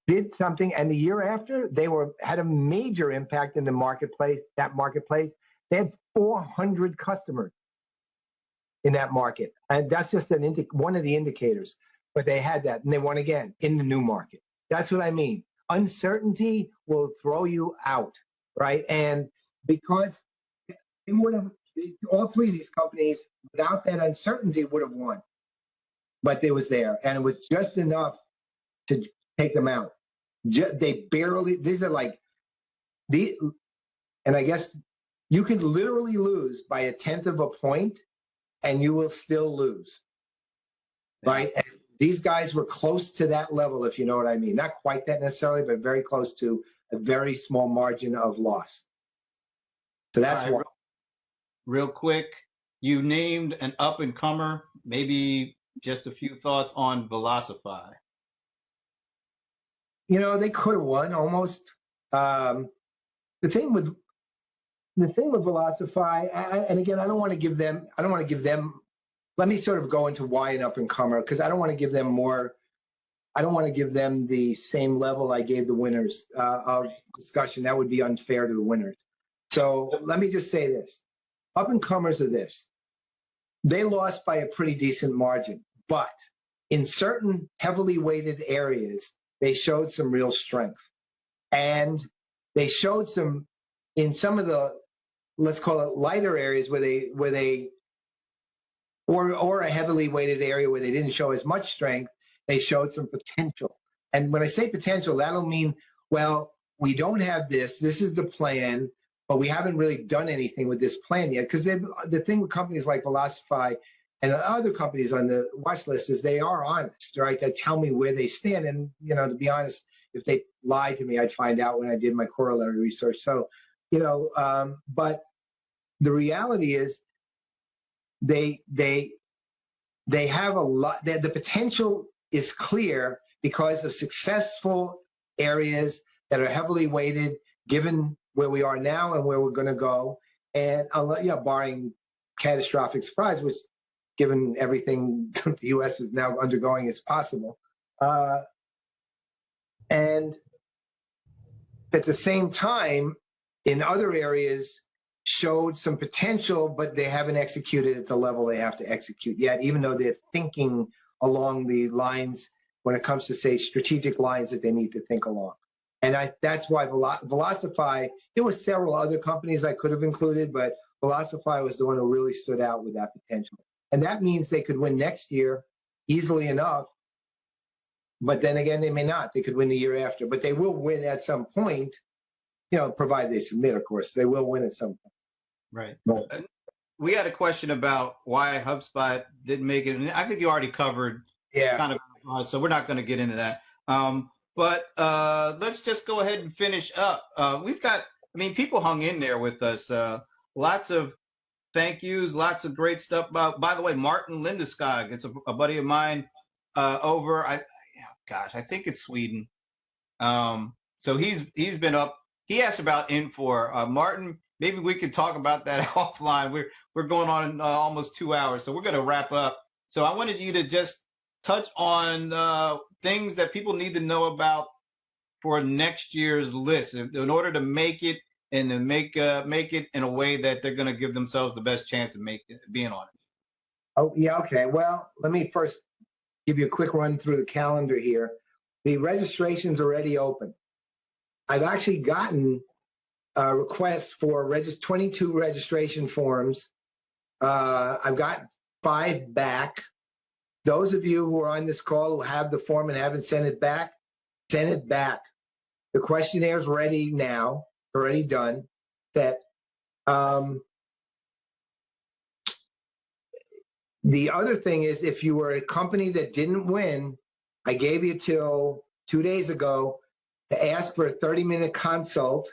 did something, and the year after, they had a major impact in the marketplace. That marketplace, they had 400 customers in that market, and that's just one of the indicators. But they had that, and they won again in the new market. That's what I mean. Uncertainty will throw you out, right? And because they would have, all three of these companies, without that uncertainty, would have won. But it was there, and it was just enough to take them out. They barely, these are like, and I guess you can literally lose by 1/10 of a point, and you will still lose, right? And these guys were close to that level, if you know what I mean. Not quite that necessarily, but very close to a very small margin of loss. So that's why. Real quick, you named an up-and-comer. Maybe just a few thoughts on Velocify. They could have won almost. The thing with Velocify, and again, I don't want to give them. Let me sort of go into why an up-and-comer, because I don't want to give them more. I don't want to give them the same level I gave the winners of discussion. That would be unfair to the winners. So let me just say this. Up-and-comers are this. They lost by a pretty decent margin, but in certain heavily weighted areas, they showed some real strength. And they showed some, in some of the, let's call it lighter areas or a heavily weighted area where they didn't show as much strength, they showed some potential. And when I say potential, that'll mean, well, we don't have this. This is the plan, but we haven't really done anything with this plan yet. Because the thing with companies like Velocify and other companies on the watch list is they are honest, right? They tell me where they stand. And, to be honest, if they lied to me, I'd find out when I did my corollary research. So, but the reality is they have a lot. The potential is clear because of successful areas that are heavily weighted, given where we are now and where we're going to go, and barring catastrophic surprise, which, given everything the U.S. is now undergoing, is possible. And at the same time, in other areas, showed some potential, but they haven't executed at the level they have to execute yet, even though they're thinking along the lines when it comes to, say, strategic lines that they need to think along. And that's why Velocify, there were several other companies I could have included, but Velocify was the one who really stood out with that potential. And that means they could win next year easily enough, but then again, they may not. They could win the year after, but they will win at some point, provided they submit, of course. They will win at some point. Right. We had a question about why HubSpot didn't make it, and I think you already covered kind of, so we're not going to get into that. But let's just go ahead and finish up. People hung in there with us. Lots of thank yous, lots of great stuff. By the way, Martin Lindeskog, it's a buddy of mine over, I think it's Sweden. So he's been up. He asked about Infor. Martin, maybe we could talk about that offline. We're going on almost 2 hours, so we're going to wrap up. So I wanted you to just touch on things that people need to know about for next year's list in order to make it and to make it in a way that they're going to give themselves the best chance of being on it. Oh, yeah, okay. Well, let me first give you a quick run through the calendar here. The registration's already open. I've actually gotten requests for 22 registration forms. I've got 5 back. those of you who are on this call who have the form and haven't sent it back, send it back. The questionnaire is ready now, already done. That the other thing is, if you were a company that didn't win, I gave you till 2 days ago to ask for a 30-minute consult.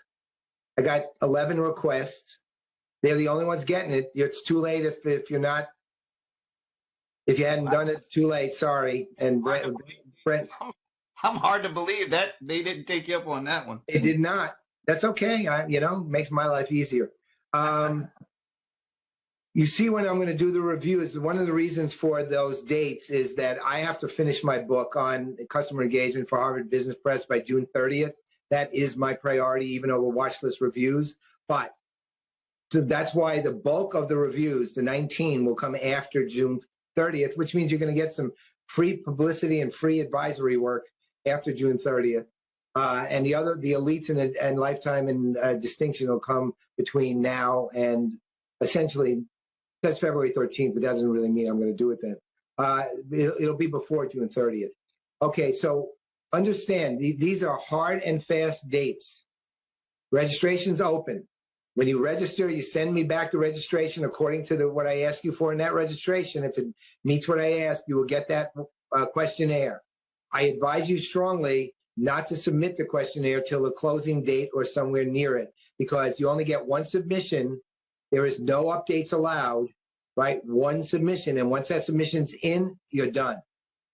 I got 11 requests. They're the only ones getting it. It's too late if you're not. If you hadn't done it, it's too late. Sorry. And Brent, I'm hard to believe that they didn't take you up on that one. it did not. That's okay. Makes my life easier. You see, when I'm going to do the reviews, one of the reasons for those dates is that I have to finish my book on customer engagement for Harvard Business Press by June 30th. That is my priority, even over Watchlist reviews. But so that's why the bulk of the reviews, the 19, will come after June 30th, which means you're going to get some free publicity and free advisory work after June 30th. And the elites and lifetime and distinction will come between now and essentially that's February 13th, but that doesn't really mean I'm going to do it then. It'll be before June 30th. Okay, so understand these are hard and fast dates. Registration's open. When you register, you send me back the registration according to what I ask you for in that registration. If it meets what I ask, you will get that questionnaire. I advise you strongly not to submit the questionnaire till the closing date or somewhere near it, because you only get one submission. There is no updates allowed, right? One submission. And once that submission's in, you're done.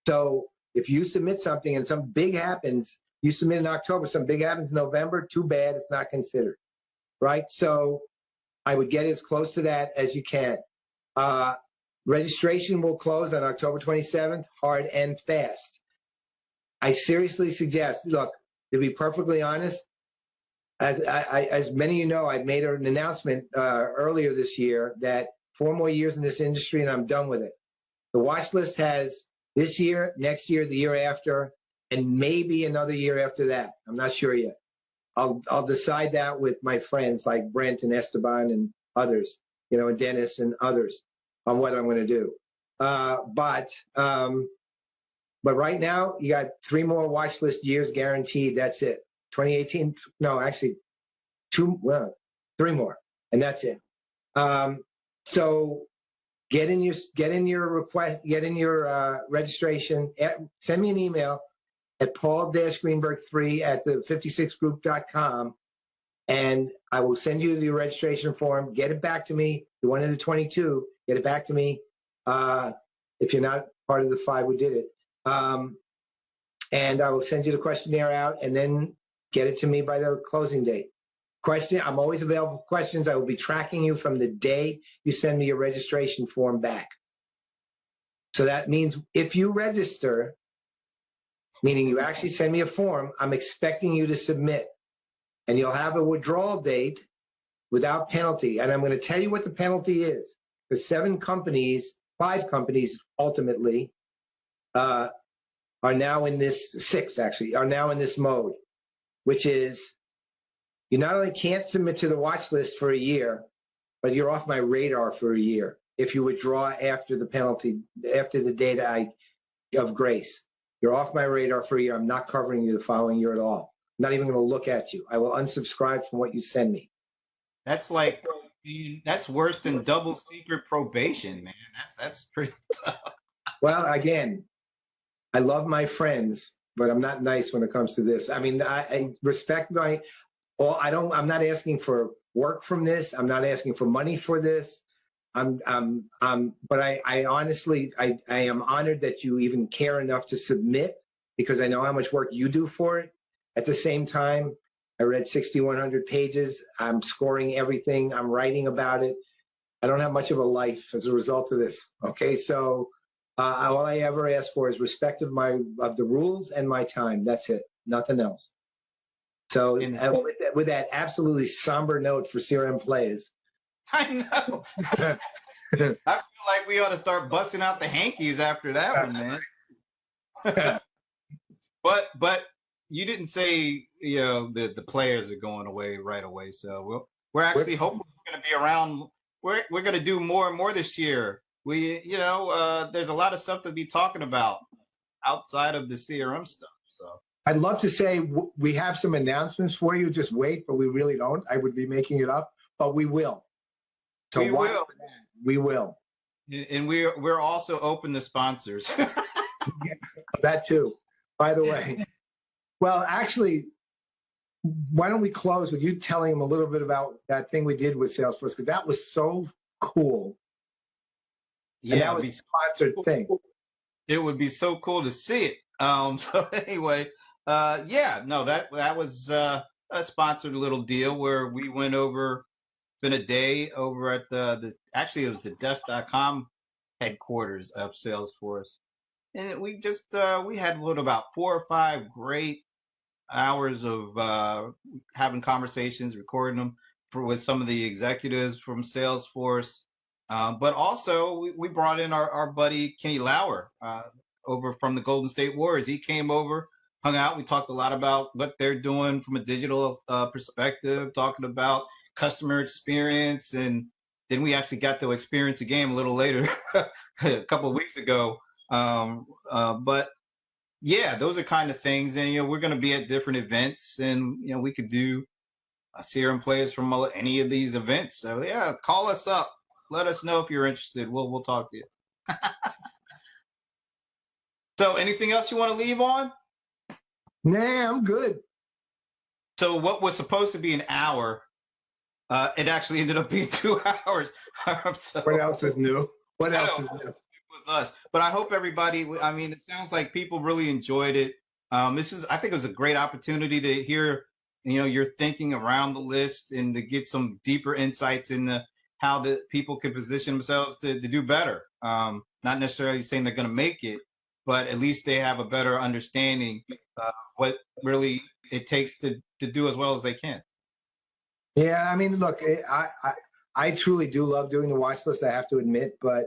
So if you submit something and some big happens, you submit in October, some big happens in November, too bad, it's not considered, right? So I would get as close to that as you can. Registration will close on October 27th, hard and fast. I seriously suggest, look, to be perfectly honest, as many of you know, I made an announcement earlier this year that 4 more years in this industry and I'm done with it. The watch list has this year, next year, the year after, and maybe another year after that. I'm not sure yet. I'll decide that with my friends like Brent and Esteban and others, and Dennis and others on what I'm going to do. But right now, you got 3 more watch list years guaranteed. That's it. 2018, no, actually 3 more, and that's it. So get in your request, get in your registration. Send me an email at paul-greenberg3 at the 56group.com, and I will send you the registration form. Get it back to me. You wanted the 22, get it back to me. If you're not part of the 5 who did it. And I will send you the questionnaire out and then get it to me by the closing date. I'm always available for questions. I will be tracking you from the day you send me your registration form back. So that means if you register, meaning you actually send me a form, I'm expecting you to submit. And you'll have a withdrawal date without penalty. And I'm going to tell you what the penalty is. There's 5 companies ultimately, are now in this, 6 actually, are now in this mode, which is you not only can't submit to the watch list for a year, but you're off my radar for a year if you withdraw after the penalty, after the date of grace. You're off my radar for a year. I'm not covering you the following year at all. I'm not even going to look at you. I will unsubscribe from what you send me. That's that's worse than double secret probation, man. That's pretty tough. Well, again, I love my friends, but I'm not nice when it comes to this. I mean, I respect I'm not asking for work from this. I'm not asking for money for this. But I honestly, I am honored that you even care enough to submit, because I know how much work you do for it. At the same time, I read 6,100 pages. I'm scoring everything. I'm writing about it. I don't have much of a life as a result of this. Okay, so all I ever ask for is respect of the rules and my time. That's it. Nothing else. So with that absolutely somber note for CRM Playaz. I know. I feel like we ought to start busting out the hankies after that one, man. But you didn't say the players are going away right away. So we're actually hopefully going to be around. We're going to do more and more this year there's a lot of stuff to be talking about outside of the CRM stuff. So I'd love to say we have some announcements for you. Just wait, but we really don't. I would be making it up, but we will. So we watch will, for that. We will. and we're also open to sponsors. That too. By the way. Well, actually, why don't we close with you telling them a little bit about that thing we did with Salesforce, because that was so cool. And Yeah, that was a sponsored thing. it would be so cool to see it. So anyway, yeah, no, that was a sponsored little deal where we went over, spent a day over at actually it was the Dust.com headquarters of Salesforce, and we had about 4 or 5 great hours of having conversations, recording them with some of the executives from Salesforce. But also, we brought in our buddy Kenny Lauer over from the Golden State Warriors. He came over, hung out. We talked a lot about what they're doing from a digital perspective, talking about customer experience. And then we actually got to experience a game a little later, a couple of weeks ago. But yeah, those are kind of things. And, we're going to be at different events, and, we could do CRM players from any of these events. So yeah, call us up. Let us know if you're interested. We'll talk to you. So anything else you want to leave on? Nah, I'm good. So what was supposed to be an hour, it actually ended up being 2 hours. So, What else is new? What I else know, is new? with us. But I hope everybody, I mean, it sounds like people really enjoyed it. I think it was a great opportunity to hear, your thinking around the list and to get some deeper insights into how the people could position themselves to do better. Not necessarily saying they're going to make it, but at least they have a better understanding what really it takes to do as well as they can. Yeah, I mean, look, I truly do love doing the watch list, I have to admit, but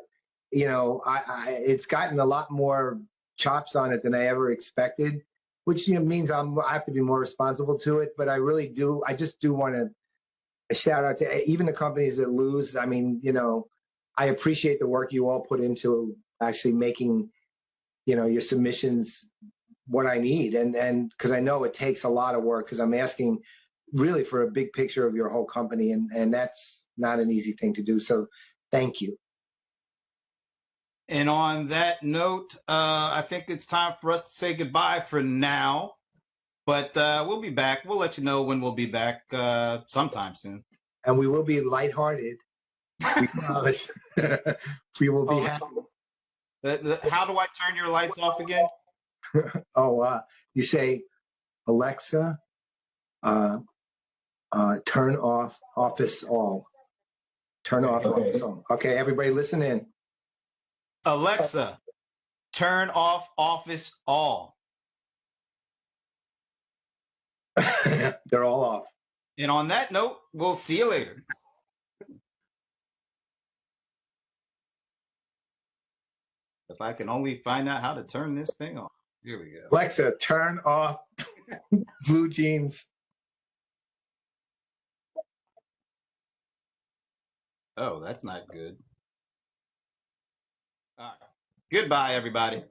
it's gotten a lot more chops on it than I ever expected, which means I have to be more responsible to it. But I really do, I just do want to shout out to even the companies that lose. I mean, I appreciate the work you all put into actually making, your submissions what I need, and because I know it takes a lot of work, because I'm asking really for a big picture of your whole company, and that's not an easy thing to do. So thank you. And on that note, I think it's time for us to say goodbye for now. But we'll be back. We'll let you know when we'll be back sometime soon. And we will be lighthearted. We promise. We will be happy. How do I turn your lights off again? You say, Alexa, turn off office all. Turn off office all. Okay, everybody listen in. Alexa, turn off office all. They're all off. And on that note, we'll see you later. If I can only find out how to turn this thing off. Here we go. Alexa, turn off blue jeans. Oh, that's not good. All right. Goodbye, everybody.